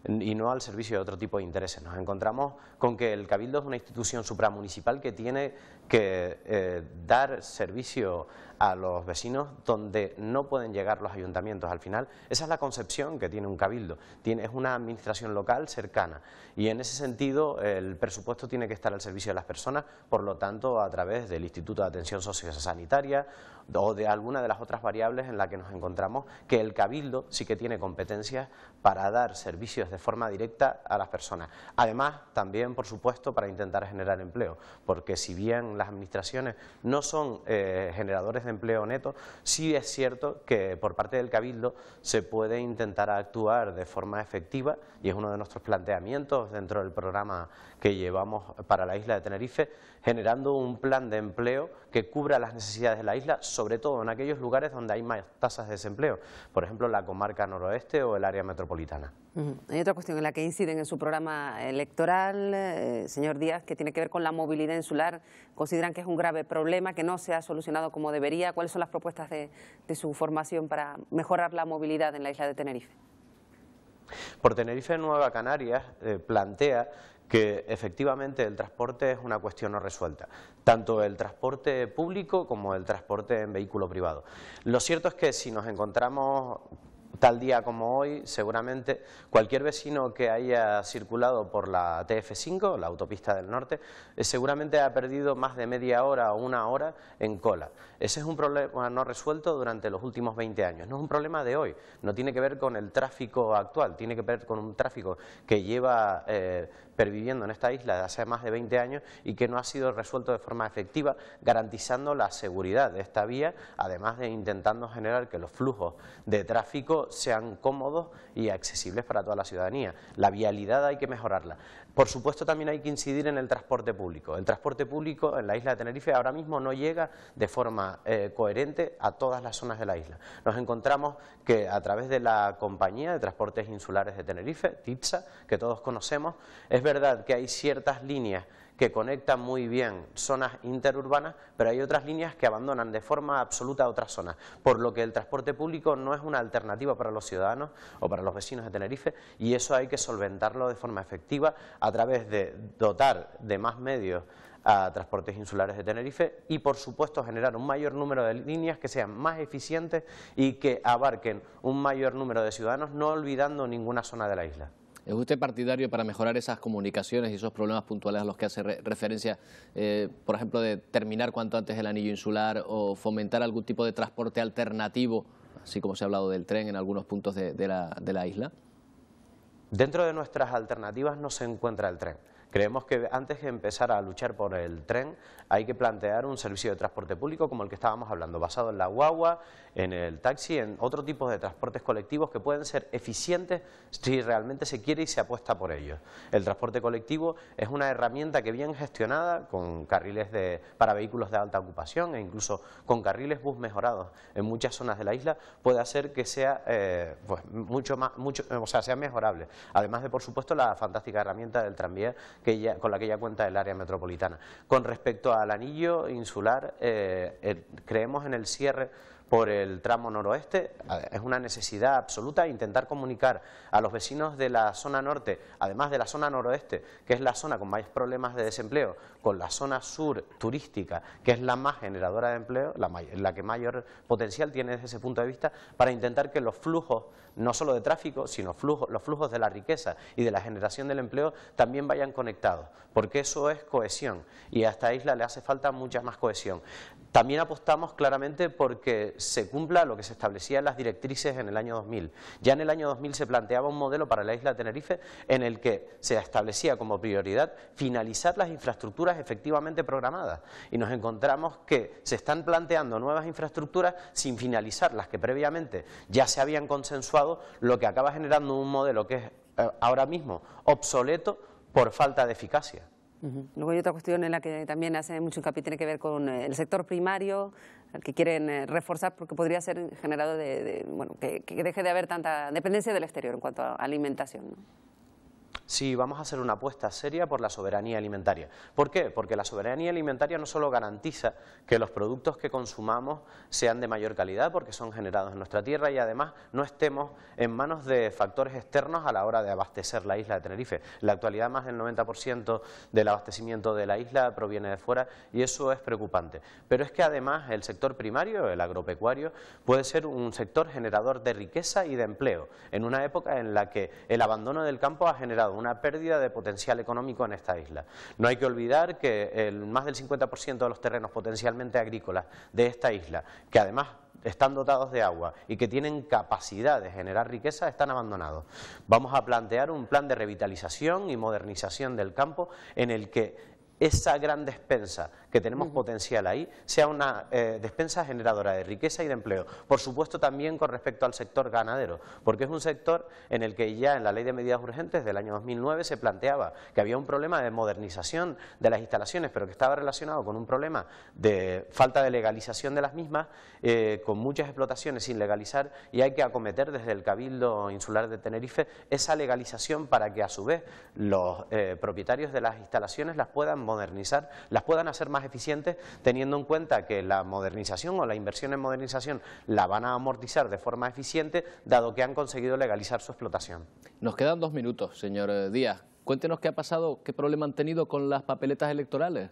y no al servicio de otro tipo de intereses. Nos encontramos con que el Cabildo es una institución supramunicipal que tiene que dar servicio a los vecinos donde no pueden llegar los ayuntamientos. Al final, esa es la concepción que tiene un Cabildo. Es una administración local cercana, y en ese sentido el presupuesto tiene que estar al servicio de las personas, por lo tanto a través del Instituto de Atención Sociosanitaria o de alguna de las otras variables en las que nos encontramos, que el Cabildo sí que tiene competencias para dar servicios de forma directa a las personas. Además, también, por supuesto, para intentar generar empleo, porque si bien las administraciones no son generadores de empleo neto, sí es cierto que por parte del Cabildo se puede intentar actuar de forma efectiva, y es uno de nuestros planteamientos dentro del programa que llevamos para la isla de Tenerife, generando un plan de empleo que cubra las necesidades de la isla, sobre todo en aquellos lugares donde hay más tasas de desempleo, por ejemplo la comarca noroeste o el área metropolitana. Hay otra cuestión en la que inciden en su programa electoral, señor Díaz, que tiene que ver con la movilidad insular. ¿Consideran que es un grave problema, que no se ha solucionado como debería? ¿Cuáles son las propuestas de su formación para mejorar la movilidad en la isla de Tenerife? Por Tenerife Nueva Canarias plantea que efectivamente el transporte es una cuestión no resuelta, tanto el transporte público como el transporte en vehículo privado. Lo cierto es que si nos encontramos tal día como hoy, seguramente cualquier vecino que haya circulado por la TF5, la autopista del norte, seguramente ha perdido más de media hora o una hora en cola. Ese es un problema no resuelto durante los últimos 20 años. No es un problema de hoy, no tiene que ver con el tráfico actual, tiene que ver con un tráfico que lleva perviviendo en esta isla desde hace más de 20 años y que no ha sido resuelto de forma efectiva, garantizando la seguridad de esta vía, además de intentando generar que los flujos de tráfico sean cómodos y accesibles para toda la ciudadanía. La vialidad hay que mejorarla. Por supuesto, también hay que incidir en el transporte público. El transporte público en la isla de Tenerife ahora mismo no llega de forma coherente a todas las zonas de la isla. Nos encontramos que a través de la Compañía de Transportes Insulares de Tenerife, TIPSA, que todos conocemos, es verdad que hay ciertas líneas que conectan muy bien zonas interurbanas, pero hay otras líneas que abandonan de forma absoluta a otras zonas, por lo que el transporte público no es una alternativa para los ciudadanos o para los vecinos de Tenerife, y eso hay que solventarlo de forma efectiva a través de dotar de más medios a Transportes Insulares de Tenerife y, por supuesto, generar un mayor número de líneas que sean más eficientes y que abarquen un mayor número de ciudadanos, no olvidando ninguna zona de la isla. ¿Es usted partidario para mejorar esas comunicaciones y esos problemas puntuales a los que hace referencia, por ejemplo, de terminar cuanto antes el anillo insular o fomentar algún tipo de transporte alternativo, así como se ha hablado del tren en algunos puntos de la isla? Dentro de nuestras alternativas no se encuentra el tren. Creemos que antes de empezar a luchar por el tren hay que plantear un servicio de transporte público como el que estábamos hablando, basado en la guagua, en el taxi, en otro tipo de transportes colectivos que pueden ser eficientes si realmente se quiere y se apuesta por ellos. El transporte colectivo es una herramienta que, bien gestionada, con carriles para vehículos de alta ocupación e incluso con carriles bus mejorados en muchas zonas de la isla, puede hacer que sea sea mejorable. Además de, por supuesto, la fantástica herramienta del tranvía con la que ya cuenta el área metropolitana. Con respecto al anillo insular, creemos en el cierre por el tramo noroeste. Es una necesidad absoluta intentar comunicar a los vecinos de la zona norte, además de la zona noroeste, que es la zona con más problemas de desempleo, con la zona sur turística, que es la más generadora de empleo, la que mayor potencial tiene desde ese punto de vista, para intentar que los flujos, no solo de tráfico, sino los flujos de la riqueza y de la generación del empleo también vayan conectados, porque eso es cohesión y a esta isla le hace falta mucha más cohesión. También apostamos claramente porque se cumpla lo que se establecía en las directrices en el año 2000. Ya en el año 2000 se planteaba un modelo para la isla de Tenerife en el que se establecía como prioridad finalizar las infraestructuras efectivamente programadas, y nos encontramos que se están planteando nuevas infraestructuras sin finalizar las que previamente ya se habían consensuado, lo que acaba generando un modelo que es ahora mismo obsoleto por falta de eficacia. Luego hay otra cuestión en la que también hace mucho hincapié, tiene que ver con el sector primario, al que quieren reforzar porque podría ser generador que deje de haber tanta dependencia del exterior en cuanto a alimentación, ¿no? Sí, vamos a hacer una apuesta seria por la soberanía alimentaria. ¿Por qué? Porque la soberanía alimentaria no solo garantiza que los productos que consumamos sean de mayor calidad, porque son generados en nuestra tierra, y además no estemos en manos de factores externos a la hora de abastecer la isla de Tenerife. En la actualidad más del 90% del abastecimiento de la isla proviene de fuera y eso es preocupante. Pero es que además el sector primario, el agropecuario, puede ser un sector generador de riqueza y de empleo, en una época en la que el abandono del campo ha generado una pérdida de potencial económico en esta isla. No hay que olvidar que más del 50% de los terrenos potencialmente agrícolas de esta isla, que además están dotados de agua y que tienen capacidad de generar riqueza están abandonados. Vamos a plantear un plan de revitalización y modernización del campo en el que esa gran despensa que tenemos potencial ahí sea una despensa generadora de riqueza y de empleo. Por supuesto también con respecto al sector ganadero, porque es un sector en el que ya en la Ley de Medidas Urgentes del año 2009 se planteaba que había un problema de modernización de las instalaciones, pero que estaba relacionado con un problema de falta de legalización de las mismas, con muchas explotaciones sin legalizar, y hay que acometer desde el Cabildo Insular de Tenerife esa legalización para que a su vez los propietarios de las instalaciones las puedan modernizar, las puedan hacer más eficientes, teniendo en cuenta que la modernización o la inversión en modernización la van a amortizar de forma eficiente, dado que han conseguido legalizar su explotación. Nos quedan 2 minutos, señor Díaz. Cuéntenos qué ha pasado, qué problema han tenido con las papeletas electorales.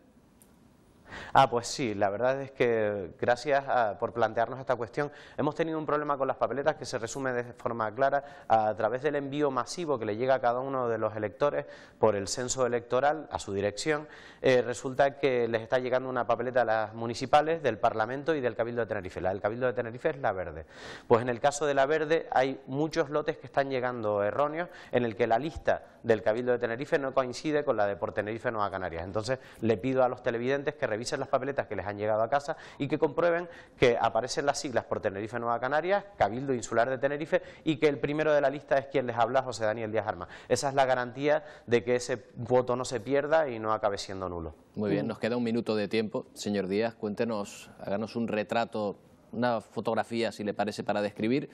Pues sí, la verdad es que gracias por plantearnos esta cuestión. Hemos tenido un problema con las papeletas que se resume de forma clara a través del envío masivo que le llega a cada uno de los electores por el censo electoral a su dirección. Resulta que les está llegando una papeleta a las municipales, del Parlamento y del Cabildo de Tenerife. La del Cabildo de Tenerife es la verde. Pues en el caso de la verde hay muchos lotes que están llegando erróneos, en el que la lista del Cabildo de Tenerife no coincide con la de Por Tenerife Nueva Canarias. Entonces le pido a los televidentes que revisen las papeletas que les han llegado a casa y que comprueben que aparecen las siglas Por Tenerife Nueva Canarias, Cabildo Insular de Tenerife, y que el primero de la lista es quien les habla, José Daniel Díaz Armas. Esa es la garantía de que ese voto no se pierda y no acabe siendo nulo. Muy bien, nos queda 1 minuto de tiempo. Señor Díaz, cuéntenos, háganos un retrato, una fotografía, si le parece, para describir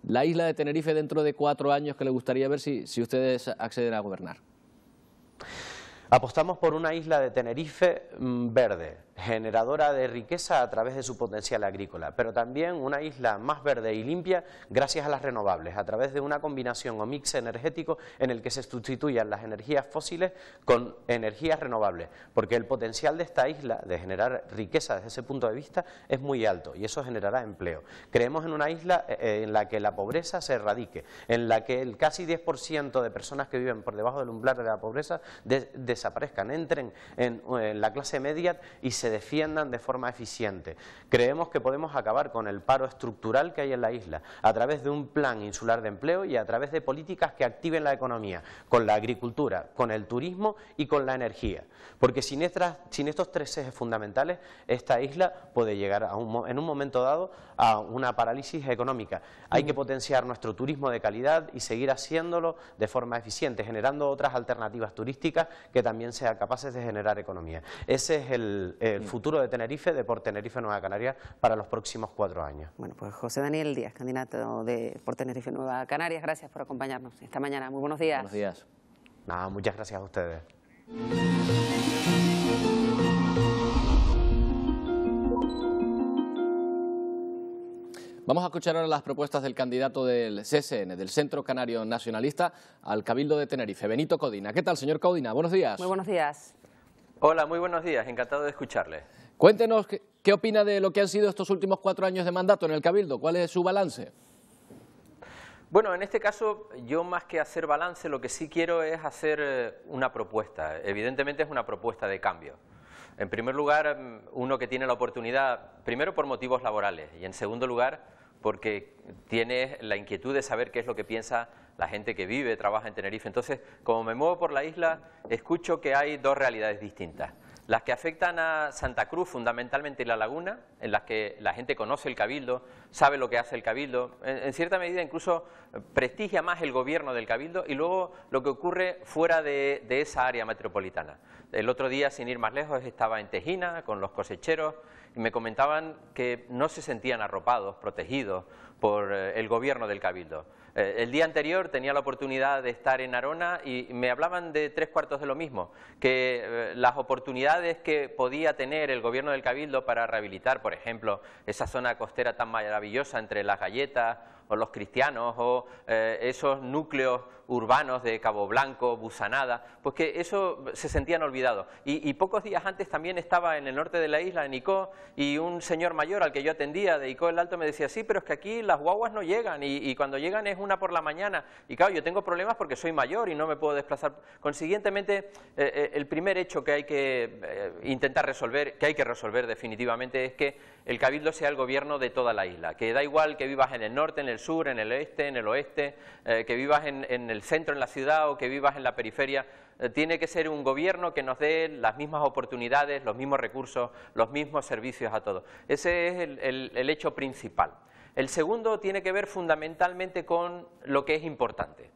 la isla de Tenerife dentro de 4 años que le gustaría ver si ustedes acceden a gobernar. Apostamos por una isla de Tenerife verde, generadora de riqueza a través de su potencial agrícola, pero también una isla más verde y limpia gracias a las renovables, a través de una combinación o mix energético en el que se sustituyan las energías fósiles con energías renovables, porque el potencial de esta isla de generar riqueza desde ese punto de vista es muy alto y eso generará empleo. Creemos en una isla en la que la pobreza se erradique, en la que el casi 10% de personas que viven por debajo del umbral de la pobreza desaparezcan, entren en la clase media y se defiendan de forma eficiente. Creemos que podemos acabar con el paro estructural que hay en la isla a través de un plan insular de empleo y a través de políticas que activen la economía, con la agricultura, con el turismo y con la energía. Porque sin estos 3 ejes fundamentales, esta isla puede llegar en un momento dado a una parálisis económica. Hay que potenciar nuestro turismo de calidad y seguir haciéndolo de forma eficiente, generando otras alternativas turísticas que también sean capaces de generar economía. Ese es el futuro de Tenerife, de Por Tenerife Nueva Canarias, para los próximos 4 años. Bueno, pues José Daniel Díaz, candidato de Por Tenerife Nueva Canarias, gracias por acompañarnos esta mañana. Muy buenos días. Buenos días. Nada, muchas gracias a ustedes. Vamos a escuchar ahora las propuestas del candidato del CSN, del Centro Canario Nacionalista, al Cabildo de Tenerife, Benito Codina. ¿Qué tal, señor Codina? Buenos días. Muy buenos días. Hola, muy buenos días. Encantado de escucharle. Cuéntenos qué opina de lo que han sido estos últimos 4 años de mandato en el Cabildo. ¿Cuál es su balance? Bueno, en este caso, yo más que hacer balance, lo que sí quiero es hacer una propuesta. Evidentemente es una propuesta de cambio. En primer lugar, uno que tiene la oportunidad, primero por motivos laborales y en segundo lugar porque tiene la inquietud de saber qué es lo que piensa la gente que vive, trabaja en Tenerife. Entonces, como me muevo por la isla, escucho que hay 2 realidades distintas. Las que afectan a Santa Cruz, fundamentalmente en La Laguna, en las que la gente conoce el Cabildo, sabe lo que hace el Cabildo, en cierta medida incluso prestigia más el gobierno del Cabildo, y luego lo que ocurre fuera de esa área metropolitana. El otro día, sin ir más lejos, estaba en Tejina con los cosecheros y me comentaban que no se sentían arropados, protegidos por el gobierno del Cabildo. El día anterior tenía la oportunidad de estar en Arona y me hablaban de 3/4 de lo mismo, que las oportunidades que podía tener el gobierno del Cabildo para rehabilitar, por ejemplo, esa zona costera tan maravillosa entre Las Galletas o los cristianos, o esos núcleos urbanos de Cabo Blanco, Busanada, pues que eso se sentían olvidados. Y pocos días antes también estaba en el norte de la isla, en Icó, y un señor mayor al que yo atendía de Icó el Alto me decía, sí, pero es que aquí las guaguas no llegan, y cuando llegan es una por la mañana, y claro, yo tengo problemas porque soy mayor y no me puedo desplazar. Consiguientemente, el primer hecho que hay que intentar resolver, que hay que resolver definitivamente, es que el Cabildo sea el gobierno de toda la isla, que da igual que vivas en el norte, en el sur, en el este, en el oeste, que vivas en el centro, en la ciudad, o que vivas en la periferia. Tiene que ser un gobierno que nos dé las mismas oportunidades, los mismos recursos, los mismos servicios a todos. Ese es el hecho principal. El segundo tiene que ver fundamentalmente con lo que es importante.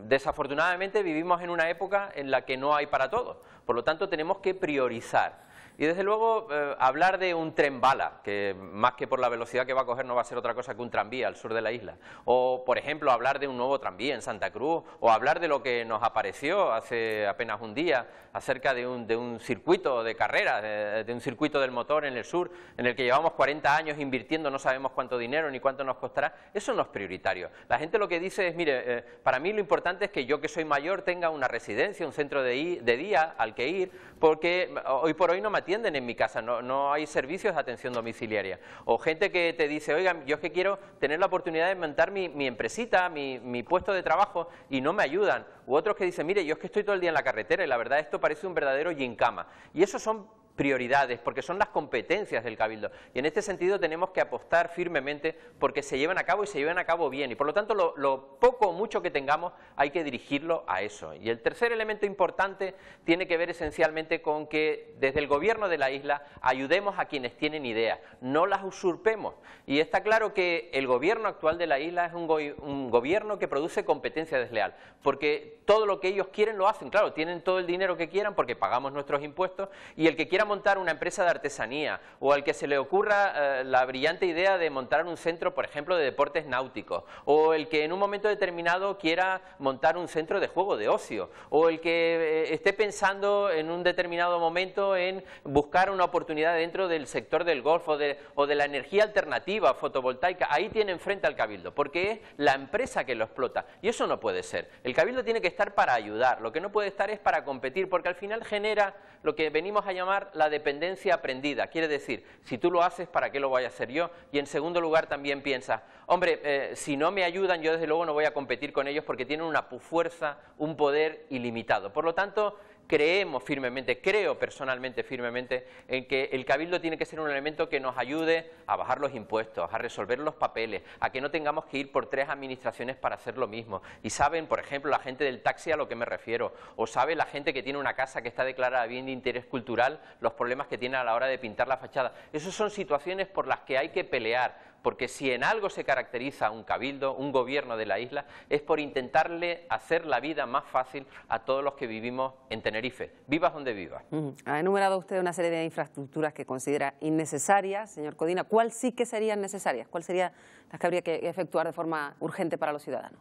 Desafortunadamente vivimos en una época en la que no hay para todos, por lo tanto tenemos que priorizar. Y desde luego hablar de un tren bala, que más que por la velocidad que va a coger no va a ser otra cosa que un tranvía al sur de la isla, o por ejemplo hablar de un nuevo tranvía en Santa Cruz, o hablar de lo que nos apareció hace apenas un día acerca de un circuito de carreras, de un circuito del motor en el sur, en el que llevamos 40 años invirtiendo, no sabemos cuánto dinero ni cuánto nos costará. Eso no es prioritario. La gente lo que dice es, mire, para mí lo importante es que yo, que soy mayor, tenga una residencia, un centro de día al que ir, porque hoy por hoy no me atienden en mi casa, no hay servicios de atención domiciliaria. O gente que te dice, oigan, yo es que quiero tener la oportunidad de montar mi empresita, mi puesto de trabajo, y no me ayudan. U otros que dicen, mire, yo es que estoy todo el día en la carretera y la verdad esto parece un verdadero gincama. Y esos son prioridades, porque son las competencias del Cabildo, y en este sentido tenemos que apostar firmemente porque se lleven a cabo y se lleven a cabo bien, y por lo tanto lo poco o mucho que tengamos hay que dirigirlo a eso. Y el tercer elemento importante tiene que ver esencialmente con que desde el gobierno de la isla ayudemos a quienes tienen ideas, no las usurpemos, y está claro que el gobierno actual de la isla es un gobierno que produce competencia desleal, porque todo lo que ellos quieren lo hacen, claro, tienen todo el dinero que quieran porque pagamos nuestros impuestos, y el que quiera montar una empresa de artesanía, o al que se le ocurra la brillante idea de montar un centro, por ejemplo, de deportes náuticos, o el que en un momento determinado quiera montar un centro de juego de ocio, o el que esté pensando en un determinado momento en buscar una oportunidad dentro del sector del golf o de la energía alternativa fotovoltaica, ahí tiene enfrente al Cabildo, porque es la empresa que lo explota, y eso no puede ser. El Cabildo tiene que estar para ayudar, lo que no puede estar es para competir, porque al final genera lo que venimos a llamar la dependencia aprendida. Quiere decir, si tú lo haces, ¿para qué lo voy a hacer yo? Y en segundo lugar también piensas, hombre, si no me ayudan, yo desde luego no voy a competir con ellos porque tienen una fuerza, un poder ilimitado. Por lo tanto, creemos firmemente, creo personalmente firmemente, en que el Cabildo tiene que ser un elemento que nos ayude a bajar los impuestos, a resolver los papeles, a que no tengamos que ir por 3 administraciones para hacer lo mismo. Y saben, por ejemplo, la gente del taxi a lo que me refiero, o sabe la gente que tiene una casa que está declarada bien de interés cultural, los problemas que tiene a la hora de pintar la fachada. Esas son situaciones por las que hay que pelear, porque si en algo se caracteriza un cabildo, un gobierno de la isla, es por intentarle hacer la vida más fácil a todos los que vivimos en Tenerife, vivas donde vivas. Ha enumerado usted una serie de infraestructuras que considera innecesarias, señor Codina. ¿Cuál sí que serían necesarias? ¿Cuál serían las que habría que efectuar de forma urgente para los ciudadanos?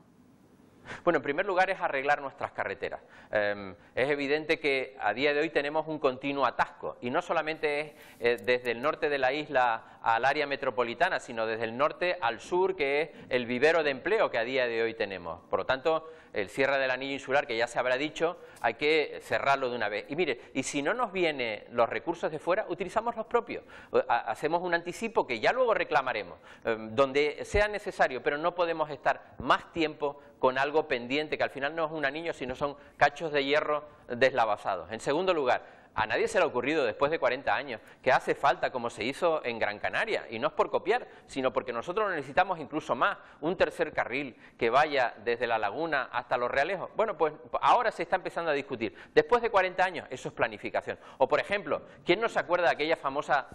Bueno, en primer lugar es arreglar nuestras carreteras. Es evidente que a día de hoy tenemos un continuo atasco, y no solamente es desde el norte de la isla al área metropolitana, sino desde el norte al sur, que es el vivero de empleo que a día de hoy tenemos. Por lo tanto, el cierre del anillo insular, que ya se habrá dicho, hay que cerrarlo de una vez. Y mire, y si no nos vienen los recursos de fuera, utilizamos los propios. Hacemos un anticipo que ya luego reclamaremos, donde sea necesario, pero no podemos estar más tiempo con algo pendiente, que al final no es un anillo, sino son cachos de hierro deslavazados. En segundo lugar, a nadie se le ha ocurrido después de 40 años que hace falta, como se hizo en Gran Canaria, y no es por copiar, sino porque nosotros necesitamos incluso más, un tercer carril que vaya desde la laguna hasta Los Realejos. Bueno, pues ahora se está empezando a discutir. Después de 40 años, eso es planificación. O por ejemplo, ¿quién no se acuerda de aquella famosa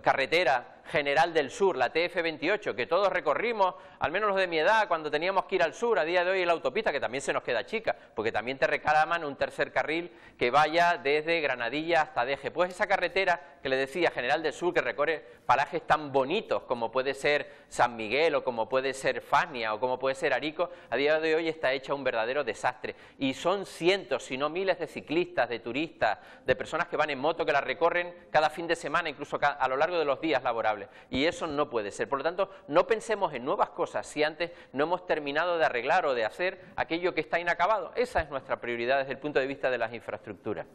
carretera general del sur, la TF28, que todos recorrimos, al menos los de mi edad, cuando teníamos que ir al sur? A día de hoy la autopista, que también se nos queda chica, porque también te reclaman un tercer carril que vaya desde Granadilla hasta Deje. Pues esa carretera que le decía, general del sur, que recorre parajes tan bonitos como puede ser San Miguel, o como puede ser Fasnia, o como puede ser Arico, a día de hoy está hecha un verdadero desastre, y son cientos, si no miles de ciclistas, de turistas, de personas que van en moto, que la recorren cada fin de semana, incluso a lo largo de los días laborables, y eso no puede ser. Por lo tanto, no pensemos en nuevas cosas si antes no hemos terminado de arreglar o de hacer aquello que está inacabado. Esa es nuestra prioridad desde el punto de vista de las infraestructuras.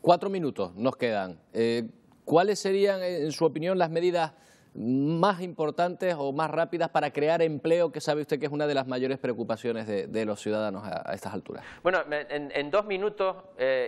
4 minutos nos quedan. ¿Cuáles serían, en su opinión, las medidas más importantes o más rápidas para crear empleo, que sabe usted que es una de las mayores preocupaciones de los ciudadanos a estas alturas? Bueno, en 2 minutos,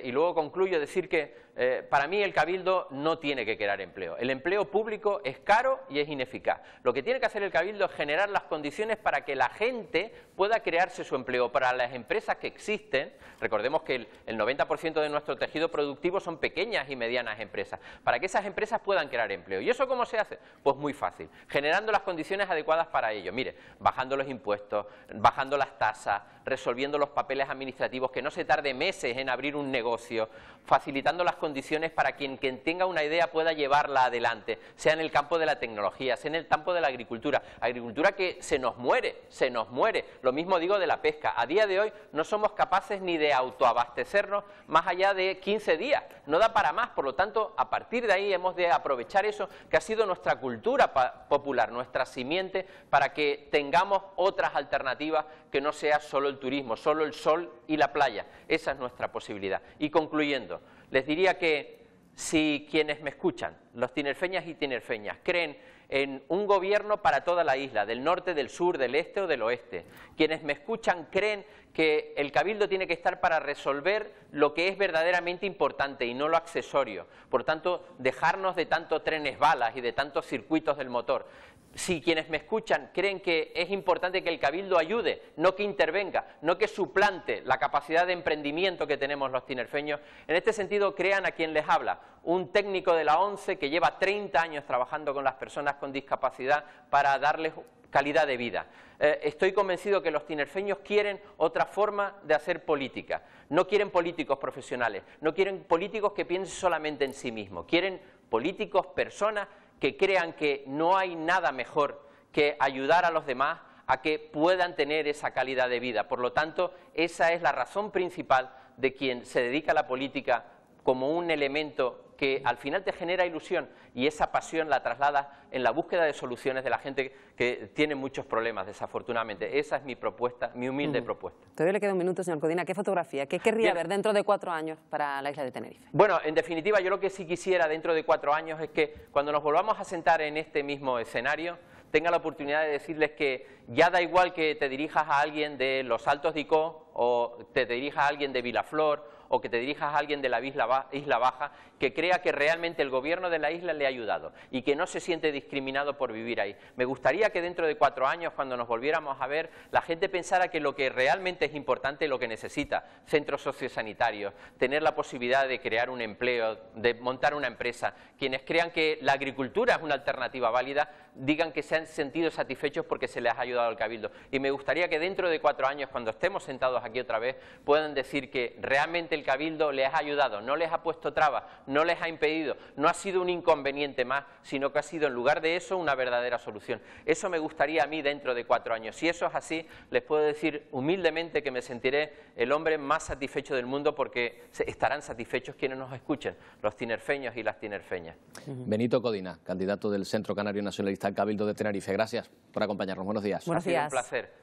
y luego concluyo, decir que para mí el Cabildo no tiene que crear empleo. El empleo público es caro y es ineficaz. Lo que tiene que hacer el Cabildo es generar las condiciones para que la gente pueda crearse su empleo. Para las empresas que existen, recordemos que el 90% de nuestro tejido productivo son pequeñas y medianas empresas, para que esas empresas puedan crear empleo. ¿Y eso cómo se hace? Pues muy fácil, generando las condiciones adecuadas para ello. Mire, bajando los impuestos, bajando las tasas, resolviendo los papeles administrativos, que no se tarde meses en abrir un negocio, facilitando las condiciones para quien tenga una idea pueda llevarla adelante, sea en el campo de la tecnología, sea en el campo de la agricultura que se nos muere. Lo mismo digo de la pesca. A día de hoy no somos capaces ni de autoabastecernos más allá de 15 días, no da para más. Por lo tanto, a partir de ahí hemos de aprovechar eso que ha sido nuestra cultura popular, nuestra simiente, para que tengamos otras alternativas que no sea solo el turismo, solo el sol y la playa. Esa es nuestra posibilidad. Y concluyendo, les diría que si quienes me escuchan, los tinerfeñas y tinerfeñas, creen en un gobierno para toda la isla, del norte, del sur, del este o del oeste, quienes me escuchan creen que el Cabildo tiene que estar para resolver lo que es verdaderamente importante y no lo accesorio, por tanto, dejarnos de tantos trenes balas y de tantos circuitos del motor. Si quienes me escuchan creen que es importante que el Cabildo ayude, no que intervenga, no que suplante la capacidad de emprendimiento que tenemos los tinerfeños, en este sentido crean a quien les habla, un técnico de la ONCE que lleva 30 años trabajando con las personas con discapacidad para darles calidad de vida. Estoy convencido que los tinerfeños quieren otra forma de hacer política, no quieren políticos profesionales, no quieren políticos que piensen solamente en sí mismos, quieren políticos, personas que crean que no hay nada mejor que ayudar a los demás a que puedan tener esa calidad de vida. Por lo tanto, esa es la razón principal de quien se dedica a la política como un elemento que al final te genera ilusión y esa pasión la trasladas en la búsqueda de soluciones de la gente que tiene muchos problemas, desafortunadamente. Esa es mi propuesta, mi humilde propuesta. Todavía le queda un minuto, señor Codina. ¿Qué fotografía? ¿Qué querría ver dentro de 4 años para la isla de Tenerife? Bueno, en definitiva, yo lo que sí quisiera dentro de 4 años es que cuando nos volvamos a sentar en este mismo escenario, tenga la oportunidad de decirles que ya da igual que te dirijas a alguien de Los Altos de Icó o te dirijas a alguien de Vilaflor o que te dirijas a alguien de la Isla Baja, que crea que realmente el gobierno de la isla le ha ayudado y que no se siente discriminado por vivir ahí. Me gustaría que dentro de 4 años, cuando nos volviéramos a ver, la gente pensara que lo que realmente es importante, lo que necesita, centros sociosanitarios, tener la posibilidad de crear un empleo, de montar una empresa, quienes crean que la agricultura es una alternativa válida, digan que se han sentido satisfechos porque se les ha ayudado al Cabildo. Y me gustaría que dentro de 4 años, cuando estemos sentados aquí otra vez, puedan decir que realmente el Cabildo les ha ayudado, no les ha puesto trabas, no les ha impedido, no ha sido un inconveniente más, sino que ha sido en lugar de eso una verdadera solución. Eso me gustaría a mí dentro de 4 años. Si eso es así, les puedo decir humildemente que me sentiré el hombre más satisfecho del mundo porque estarán satisfechos quienes nos escuchen, los tinerfeños y las tinerfeñas. Benito Codina, candidato del Centro Canario Nacionalista al Cabildo de Tenerife. Gracias por acompañarnos. Buenos días. Buenos días. Ha sido un placer.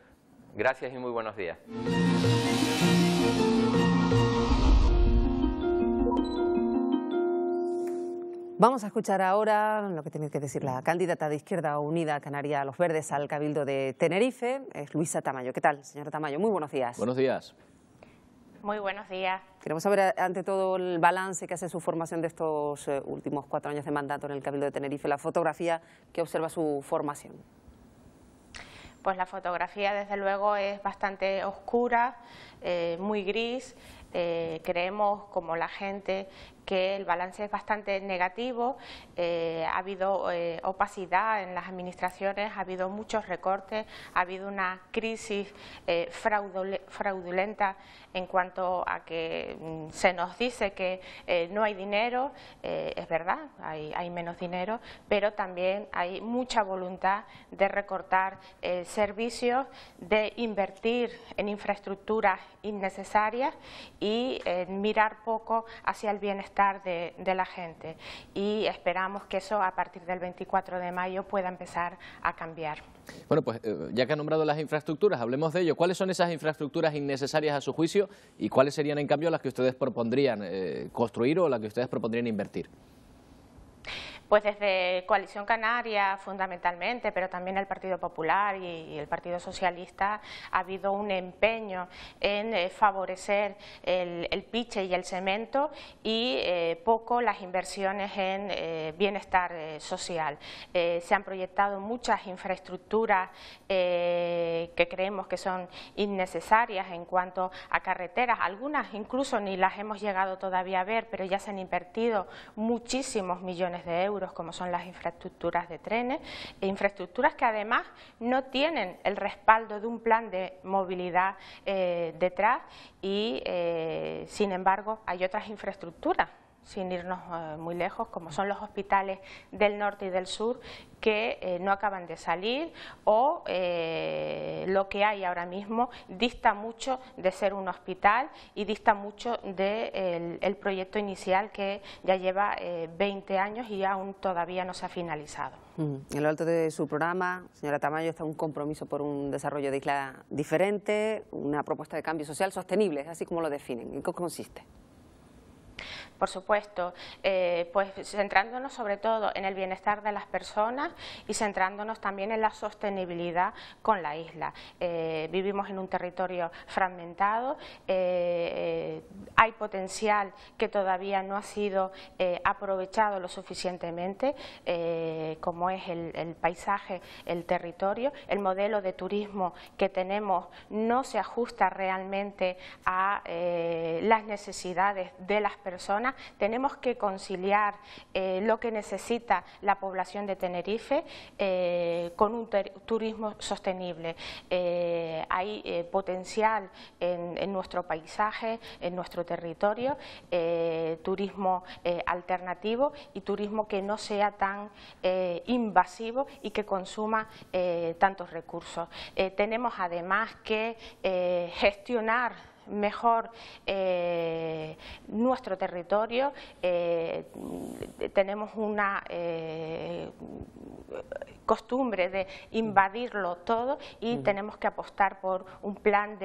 Gracias y muy buenos días. Vamos a escuchar ahora lo que tiene que decir la candidata de Izquierda Unida Canaria Los Verdes al Cabildo de Tenerife, es Luisa Tamayo. ¿Qué tal, señora Tamayo? Muy buenos días. Buenos días. Muy buenos días. Queremos saber, ante todo, el balance que hace su formación de estos últimos 4 años de mandato en el Cabildo de Tenerife, la fotografía que observa su formación. Pues la fotografía, desde luego, es bastante oscura, muy gris. Creemos, como la gente, que el balance es bastante negativo. Ha habido opacidad en las administraciones, ha habido muchos recortes, ha habido una crisis fraudulenta en cuanto a que se nos dice que no hay dinero. Es verdad, hay menos dinero, pero también hay mucha voluntad de recortar servicios, de invertir en infraestructuras innecesarias y mirar poco hacia el bienestar malestar de la gente, y esperamos que eso a partir del 24 de mayo pueda empezar a cambiar. Bueno, pues ya que ha nombrado las infraestructuras, hablemos de ello. ¿Cuáles son esas infraestructuras innecesarias a su juicio y cuáles serían en cambio las que ustedes propondrían construir o las que ustedes propondrían invertir? Pues desde Coalición Canaria fundamentalmente, pero también el Partido Popular y el Partido Socialista, ha habido un empeño en favorecer el piche y el cemento y poco las inversiones en bienestar social. Se han proyectado muchas infraestructuras que creemos que son innecesarias en cuanto a carreteras, algunas incluso ni las hemos llegado todavía a ver, pero ya se han invertido muchísimos millones de euros, como son las infraestructuras de trenes, infraestructuras que además no tienen el respaldo de un plan de movilidad detrás y, sin embargo, hay otras infraestructuras, sin irnos muy lejos, como son los hospitales del norte y del sur, que no acaban de salir, o lo que hay ahora mismo dista mucho de ser un hospital y dista mucho del proyecto inicial, que ya lleva 20 años y aún todavía no se ha finalizado. En lo alto de su programa, señora Tamayo, está un compromiso por un desarrollo de isla diferente, una propuesta de cambio social sostenible, así como lo definen. ¿En qué consiste? Por supuesto, pues centrándonos sobre todo en el bienestar de las personas y centrándonos también en la sostenibilidad con la isla. Vivimos en un territorio fragmentado, hay potencial que todavía no ha sido aprovechado lo suficientemente, como es el paisaje, el territorio. El modelo de turismo que tenemos no se ajusta realmente a las necesidades de las personas. Tenemos que conciliar lo que necesita la población de Tenerife con un turismo sostenible. Hay potencial en nuestro paisaje, en nuestro territorio, turismo alternativo y turismo que no sea tan invasivo y que consuma tantos recursos. Tenemos además que gestionar mejor nuestro territorio. Tenemos una costumbre de invadirlo todo y tenemos que apostar por un plan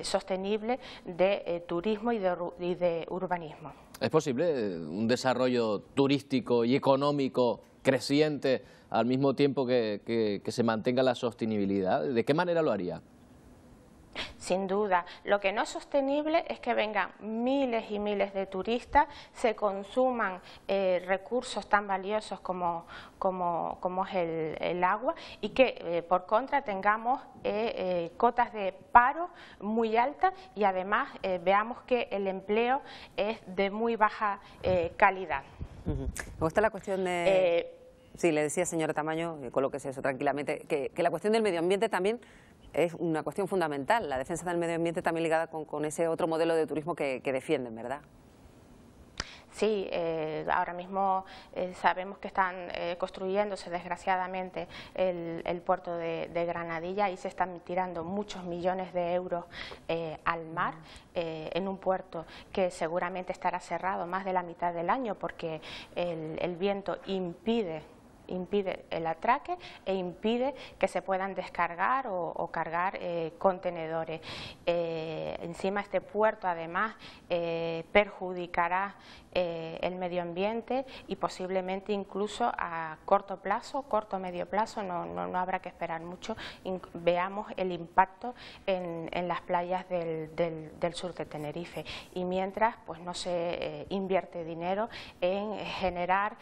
sostenible de turismo y de urbanismo. ¿Es posible un desarrollo turístico y económico creciente al mismo tiempo que se mantenga la sostenibilidad? ¿De qué manera lo haría? Sin duda. Lo que no es sostenible es que vengan miles y miles de turistas, se consuman recursos tan valiosos como es el agua, y que por contra tengamos cotas de paro muy altas y además veamos que el empleo es de muy baja calidad. Me gusta la cuestión de... sí, le decía, señora Tamayo, colóquese eso tranquilamente, que la cuestión del medio ambiente también es una cuestión fundamental, la defensa del medio ambiente también ligada con ese otro modelo de turismo que defienden, ¿verdad? Sí, ahora mismo sabemos que están construyéndose desgraciadamente el puerto de Granadilla, y se están tirando muchos millones de euros al mar, en un puerto que seguramente estará cerrado más de la mitad del año porque el viento impide el atraque e impide que se puedan descargar o cargar contenedores. Encima este puerto además perjudicará el medio ambiente y posiblemente incluso a corto plazo, corto medio plazo, no habrá que esperar mucho, veamos el impacto en las playas del sur de Tenerife, y mientras pues no se invierte dinero en generar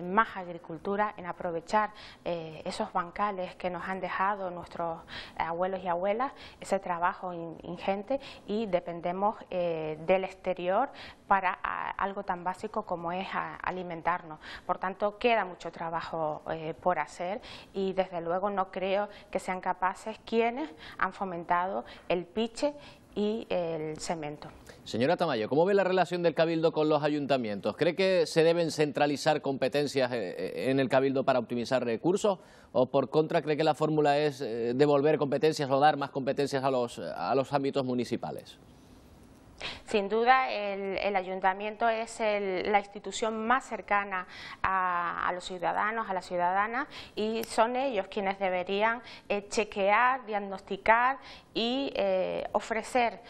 más agricultura, en aprovechar esos bancales que nos han dejado nuestros abuelos y abuelas, ese trabajo ingente, y dependemos del exterior para algo tan básico como es alimentarnos. Por tanto, queda mucho trabajo por hacer, y desde luego no creo que sean capaces quienes han fomentado el piche y el cemento. Señora Tamayo, ¿cómo ve la relación del Cabildo con los ayuntamientos? ¿Cree que se deben centralizar competencias en el Cabildo para optimizar recursos? ¿O por contra cree que la fórmula es devolver competencias o dar más competencias a los ámbitos municipales? Sin duda, el ayuntamiento es la institución más cercana a los ciudadanos, a las ciudadanas, y son ellos quienes deberían chequear, diagnosticar y ofrecer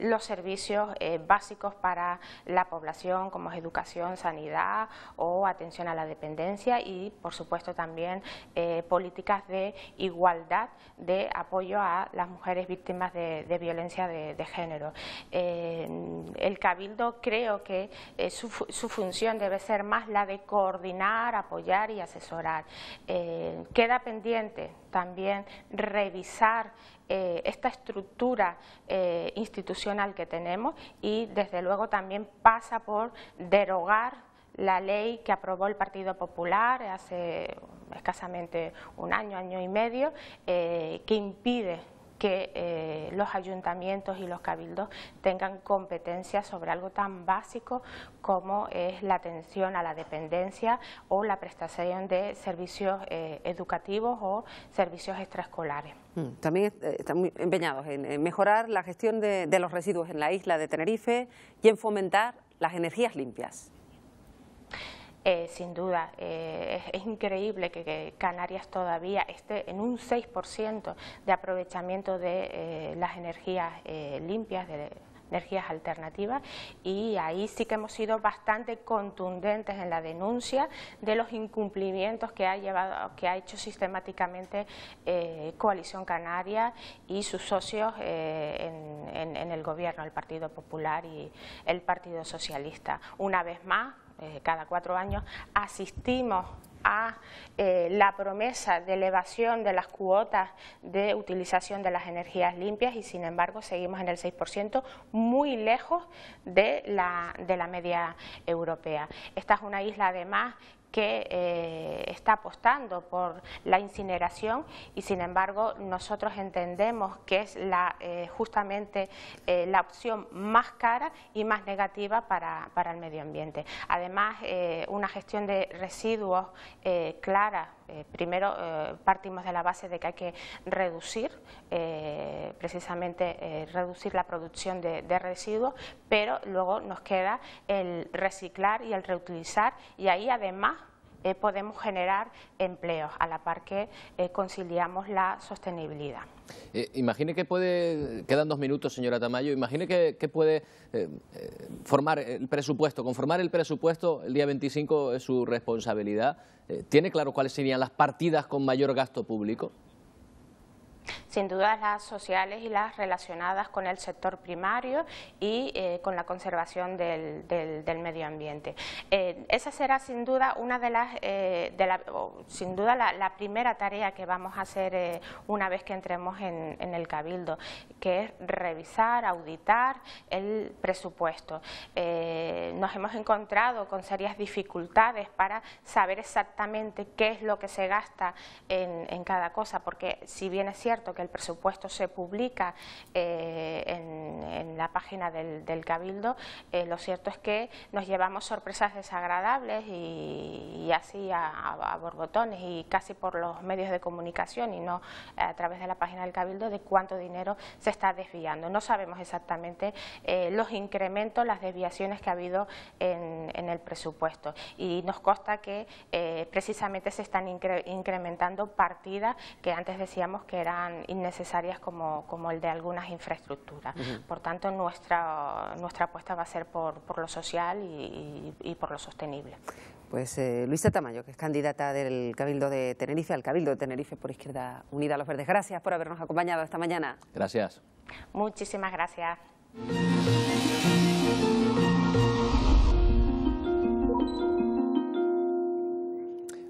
los servicios básicos para la población, como es educación, sanidad o atención a la dependencia, y por supuesto también políticas de igualdad, de apoyo a las mujeres víctimas de violencia de género. El Cabildo, creo que su función debe ser más la de coordinar, apoyar y asesorar. Queda pendiente también revisar esta estructura institucional que tenemos, y desde luego también pasa por derogar la ley que aprobó el Partido Popular hace escasamente un año, año y medio, que impide que los ayuntamientos y los cabildos tengan competencias sobre algo tan básico como es la atención a la dependencia o la prestación de servicios educativos o servicios extraescolares. También están muy empeñados en mejorar la gestión de los residuos en la isla de Tenerife y en fomentar las energías limpias. Sin duda, es increíble que Canarias todavía esté en un 6% de aprovechamiento de las energías limpias, de energías alternativas, y ahí sí que hemos sido bastante contundentes en la denuncia de los incumplimientos que ha hecho sistemáticamente Coalición Canaria y sus socios en el gobierno, el Partido Popular y el Partido Socialista. Una vez más, cada 4 años, asistimos a la promesa de elevación de las cuotas de utilización de las energías limpias, y sin embargo seguimos en el 6%, muy lejos de la media europea. Esta es una isla además que está apostando por la incineración, y sin embargo nosotros entendemos que es justamente la opción más cara y más negativa para el medio ambiente. Además, una gestión de residuos clara. Primero partimos de la base de que hay que reducir, precisamente reducir la producción de residuos, pero luego nos queda el reciclar y el reutilizar, y ahí además podemos generar empleos a la par que conciliamos la sostenibilidad. Imagine que puede, quedan 2 minutos, señora Tamayo, imagine que puede formar el presupuesto, conformar el presupuesto el día 25 es su responsabilidad. ¿Tiene claro cuáles serían las partidas con mayor gasto público? Sin duda las sociales y las relacionadas con el sector primario y con la conservación del medio ambiente. Esa será sin duda una de las, sin duda la primera tarea que vamos a hacer una vez que entremos en el Cabildo, que es revisar, auditar el presupuesto. Nos hemos encontrado con serias dificultades para saber exactamente qué es lo que se gasta en cada cosa, porque si bien es cierto que el presupuesto se publica en la página del Cabildo, lo cierto es que nos llevamos sorpresas desagradables y así a borbotones y casi por los medios de comunicación y no a través de la página del Cabildo, de cuánto dinero se está desviando. No sabemos exactamente los incrementos, las desviaciones que ha habido en el presupuesto, y nos consta que precisamente se están incrementando partidas que antes decíamos que eran innecesarias, como el de algunas infraestructuras. Por tanto, nuestra apuesta va a ser por lo social y por lo sostenible. Pues Luisa Tamayo, que es candidata del Cabildo de Tenerife, al Cabildo de Tenerife por Izquierda Unida a los Verdes. Gracias por habernos acompañado esta mañana. Gracias. Muchísimas gracias.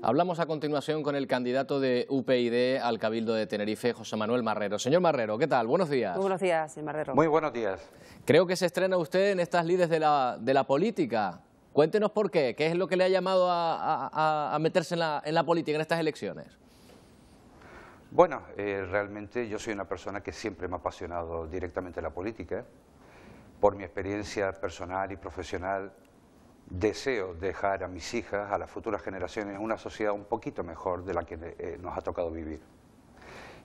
Hablamos a continuación con el candidato de UPyD al Cabildo de Tenerife, José Manuel Marrero. Señor Marrero, ¿qué tal? Buenos días. Muy buenos días, señor Marrero. Muy buenos días. Creo que se estrena usted en estas lides de la política. Cuéntenos por qué. ¿Qué es lo que le ha llamado a meterse en la política en estas elecciones? Bueno, realmente yo soy una persona que siempre me ha apasionado directamente la política. Por mi experiencia personal y profesional, deseo dejar a mis hijas, a las futuras generaciones, una sociedad un poquito mejor de la que nos ha tocado vivir.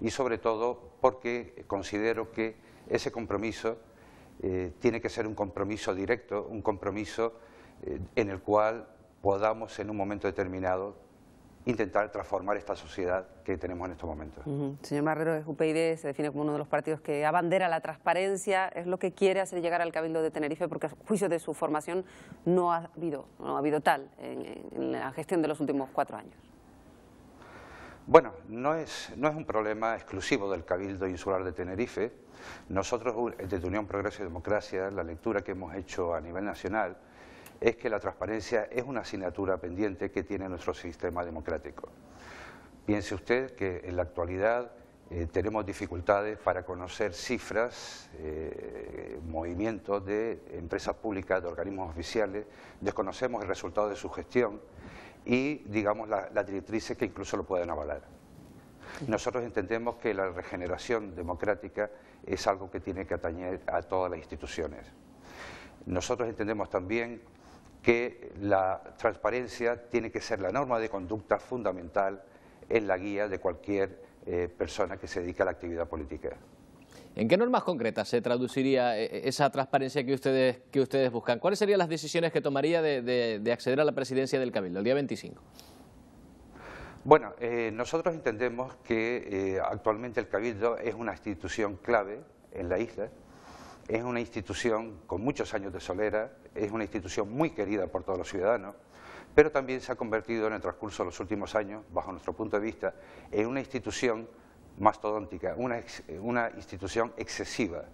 Y sobre todo porque considero que ese compromiso tiene que ser un compromiso directo, un compromiso en el cual podamos en un momento determinado intentar transformar esta sociedad que tenemos en estos momentos. Señor Marrero, UPyD se define como uno de los partidos que abandera la transparencia, es lo que quiere hacer llegar al Cabildo de Tenerife, porque a juicio de su formación no ha habido tal en la gestión de los últimos 4 años. Bueno, no es un problema exclusivo del Cabildo Insular de Tenerife. Nosotros, desde Unión Progreso y Democracia, la lectura que hemos hecho a nivel nacional es que la transparencia es una asignatura pendiente que tiene nuestro sistema democrático. Piense usted que en la actualidad tenemos dificultades para conocer cifras, movimientos de empresas públicas, de organismos oficiales, desconocemos el resultado de su gestión y, digamos, las directrices que incluso lo pueden avalar. Nosotros entendemos que la regeneración democrática es algo que tiene que atañer a todas las instituciones. Nosotros entendemos también que la transparencia tiene que ser la norma de conducta fundamental en la guía de cualquier persona que se dedique a la actividad política. ¿En qué normas concretas se traduciría esa transparencia que ustedes buscan? ¿Cuáles serían las decisiones que tomaría de acceder a la presidencia del Cabildo el día 25? Bueno, nosotros entendemos que actualmente el Cabildo es una institución clave en la isla. Es una institución con muchos años de solera, es una institución muy querida por todos los ciudadanos, pero también se ha convertido en el transcurso de los últimos años, bajo nuestro punto de vista, en una institución mastodóntica, una institución excesiva.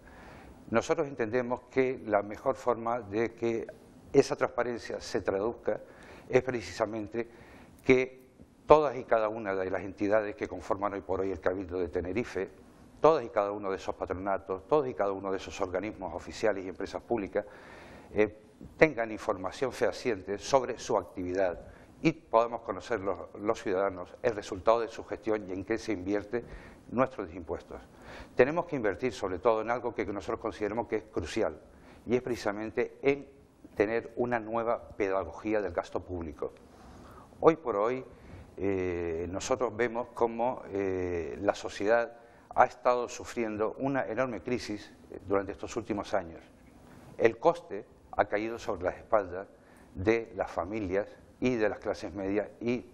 Nosotros entendemos que la mejor forma de que esa transparencia se traduzca es precisamente que todas y cada una de las entidades que conforman hoy por hoy el Cabildo de Tenerife, todos y cada uno de esos patronatos, todos y cada uno de esos organismos oficiales y empresas públicas tengan información fehaciente sobre su actividad y podamos conocer los ciudadanos el resultado de su gestión y en qué se invierte nuestros impuestos. Tenemos que invertir sobre todo en algo que nosotros consideramos que es crucial y es precisamente en tener una nueva pedagogía del gasto público. Hoy por hoy nosotros vemos cómo la sociedad ha estado sufriendo una enorme crisis durante estos últimos años. El coste ha caído sobre las espaldas de las familias y de las clases medias y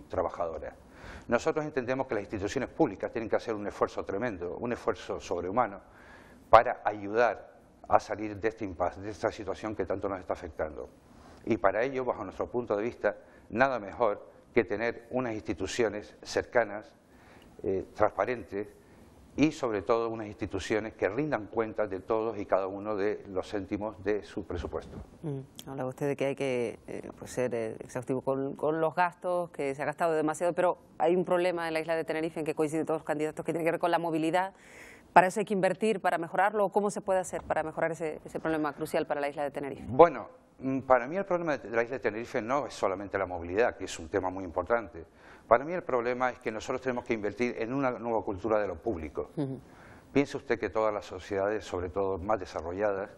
trabajadoras. Nosotros entendemos que las instituciones públicas tienen que hacer un esfuerzo tremendo, un esfuerzo sobrehumano para ayudar a salir de este impasse, de esta situación que tanto nos está afectando. Y para ello, bajo nuestro punto de vista, nada mejor que tener unas instituciones cercanas, transparentes, y sobre todo unas instituciones que rindan cuentas de todos y cada uno de los céntimos de su presupuesto. Habla usted de que hay que ser exhaustivo con los gastos, que se ha gastado demasiado, pero hay un problema en la isla de Tenerife en que coinciden todos los candidatos que tiene que ver con la movilidad. ¿Para eso hay que invertir, para mejorarlo? ¿Cómo se puede hacer para mejorar ese problema crucial para la isla de Tenerife? Bueno, para mí el problema de la isla de Tenerife no es solamente la movilidad, que es un tema muy importante. Para mí el problema es que nosotros tenemos que invertir en una nueva cultura de lo público. Piense usted que todas las sociedades, sobre todo más desarrolladas,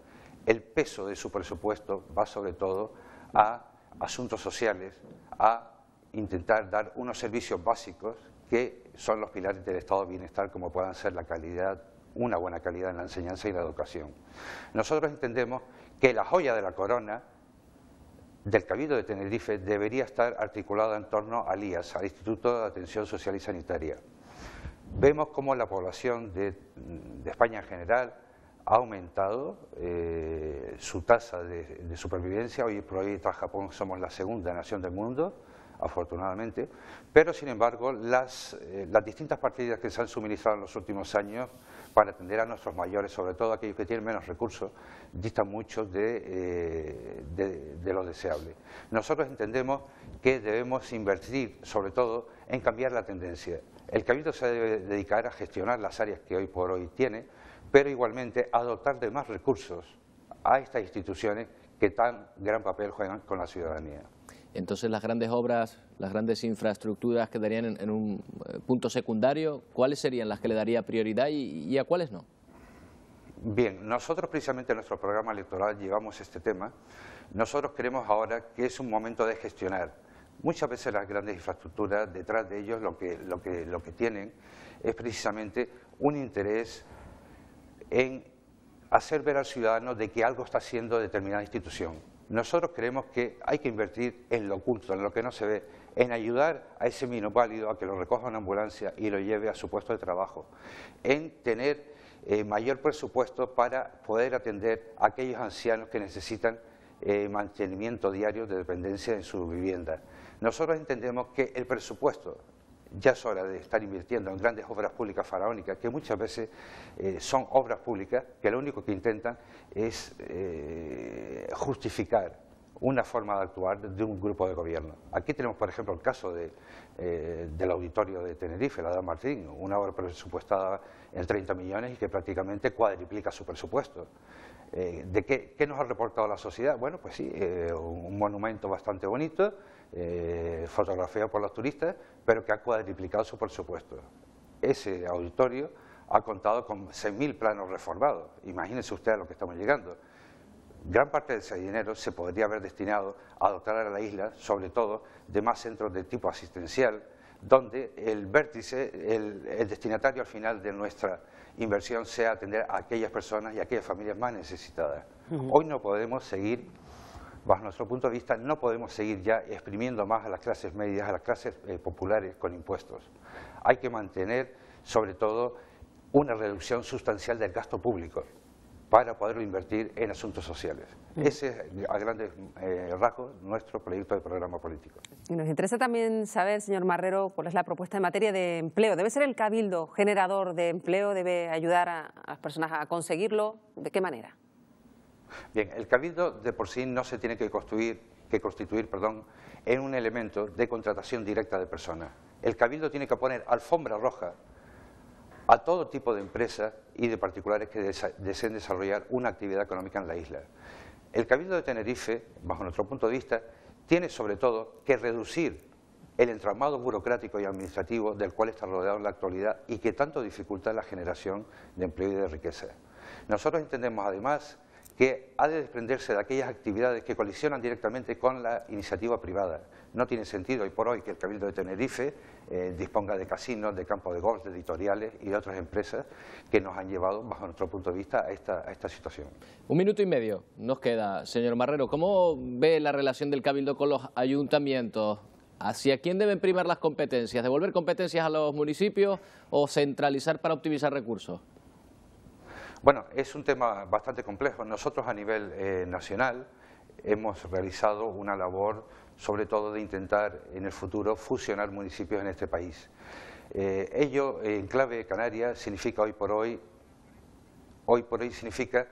el peso de su presupuesto va sobre todo a asuntos sociales, a intentar dar unos servicios básicos que son los pilares del estado de bienestar, como puedan ser la calidad, una buena calidad en la enseñanza y la educación. Nosotros entendemos que la joya de la corona del Cabildo de Tenerife debería estar articulada en torno al IAS, al Instituto de Atención Social y Sanitaria. Vemos cómo la población de España en general ha aumentado su tasa de supervivencia. Hoy por hoy tras Japón somos la segunda nación del mundo, afortunadamente, pero sin embargo las distintas partidas que se han suministrado en los últimos años para atender a nuestros mayores, sobre todo aquellos que tienen menos recursos, distan mucho de lo deseable. Nosotros entendemos que debemos invertir sobre todo en cambiar la tendencia. El Cabildo se debe dedicar a gestionar las áreas que hoy por hoy tiene, pero igualmente a dotar de más recursos a estas instituciones que tan gran papel juegan con la ciudadanía. Entonces las grandes obras, las grandes infraestructuras quedarían en un punto secundario. ¿Cuáles serían las que le daría prioridad y a cuáles no? Bien, nosotros precisamente en nuestro programa electoral llevamos este tema. Nosotros creemos ahora que es un momento de gestionar. Muchas veces las grandes infraestructuras, detrás de ellos lo que tienen es precisamente un interés en hacer ver al ciudadano de que algo está haciendo determinada institución. Nosotros creemos que hay que invertir en lo oculto, en lo que no se ve, en ayudar a ese minusválido a que lo recoja una ambulancia y lo lleve a su puesto de trabajo, en tener mayor presupuesto para poder atender a aquellos ancianos que necesitan mantenimiento diario de dependencia en su vivienda. Nosotros entendemos que el presupuesto, ya es hora de estar invirtiendo en grandes obras públicas faraónicas, que muchas veces son obras públicas que lo único que intentan es justificar una forma de actuar de un grupo de gobierno. Aquí tenemos, por ejemplo, el caso del auditorio de Tenerife, la Dama Martín, una obra presupuestada en 30 millones y que prácticamente cuadriplica su presupuesto. ¿De qué nos ha reportado la sociedad? Bueno, pues sí, un monumento bastante bonito, fotografiado por los turistas, pero que ha cuadriplicado su presupuesto. Ese auditorio ha contado con 6.000 planos reformados. Imagínense usted a lo que estamos llegando. Gran parte de ese dinero se podría haber destinado a dotar a la isla, sobre todo, de más centros de tipo asistencial, donde el vértice, el destinatario al final de nuestra inversión sea atender a aquellas personas y a aquellas familias más necesitadas. Hoy no podemos seguir, bajo nuestro punto de vista, no podemos seguir ya exprimiendo más a las clases medias, a las clases populares con impuestos. Hay que mantener, sobre todo, una reducción sustancial del gasto público para poderlo invertir en asuntos sociales. Ese es, a grandes rasgos, nuestro proyecto de programa político. Y nos interesa también saber, señor Marrero, cuál es la propuesta en materia de empleo. ¿Debe ser el Cabildo generador de empleo? ¿Debe ayudar a las personas a conseguirlo? ¿De qué manera? Bien, el Cabildo de por sí no se tiene que constituir en un elemento de contratación directa de personas. El Cabildo tiene que poner alfombra roja a todo tipo de empresas y de particulares que deseen desarrollar una actividad económica en la isla. El Cabildo de Tenerife, bajo nuestro punto de vista, tiene sobre todo que reducir el entramado burocrático y administrativo del cual está rodeado en la actualidad y que tanto dificulta la generación de empleo y de riqueza. Nosotros entendemos además que ha de desprenderse de aquellas actividades que colisionan directamente con la iniciativa privada. No tiene sentido hoy por hoy que el Cabildo de Tenerife disponga de casinos, de campos de golf, de editoriales y de otras empresas que nos han llevado, bajo nuestro punto de vista, a esta situación. 1 minuto y medio nos queda. Señor Marrero, ¿cómo ve la relación del Cabildo con los ayuntamientos? ¿Hacia quién deben primar las competencias? ¿Devolver competencias a los municipios o centralizar para optimizar recursos? Bueno, es un tema bastante complejo. Nosotros a nivel nacional hemos realizado una labor, sobre todo de intentar en el futuro fusionar municipios en este país. Ello en clave canaria significa hoy por hoy significa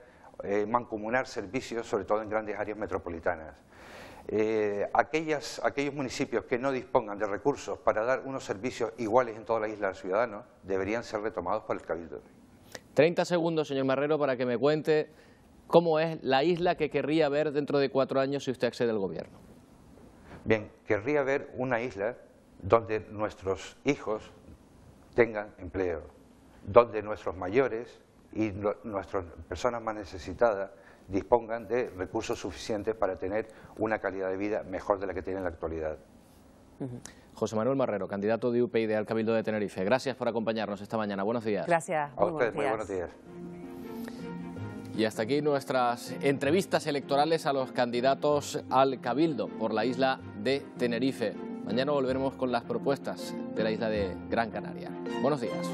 mancomunar servicios, sobre todo en grandes áreas metropolitanas. Aquellos municipios que no dispongan de recursos para dar unos servicios iguales en toda la isla al ciudadano deberían ser retomados por el Cabildo. 30 segundos, señor Marrero, para que me cuente cómo es la isla que querría ver dentro de 4 años si usted accede al gobierno. Bien, querría ver una isla donde nuestros hijos tengan empleo, donde nuestros mayores y nuestras personas más necesitadas dispongan de recursos suficientes para tener una calidad de vida mejor de la que tienen en la actualidad. José Manuel Marrero, candidato de UPyD al Cabildo de Tenerife. Gracias por acompañarnos esta mañana. Buenos días. Gracias. A ustedes, muy buenos días. Y hasta aquí nuestras entrevistas electorales a los candidatos al Cabildo por la isla de Tenerife. Mañana volveremos con las propuestas de la isla de Gran Canaria. Buenos días.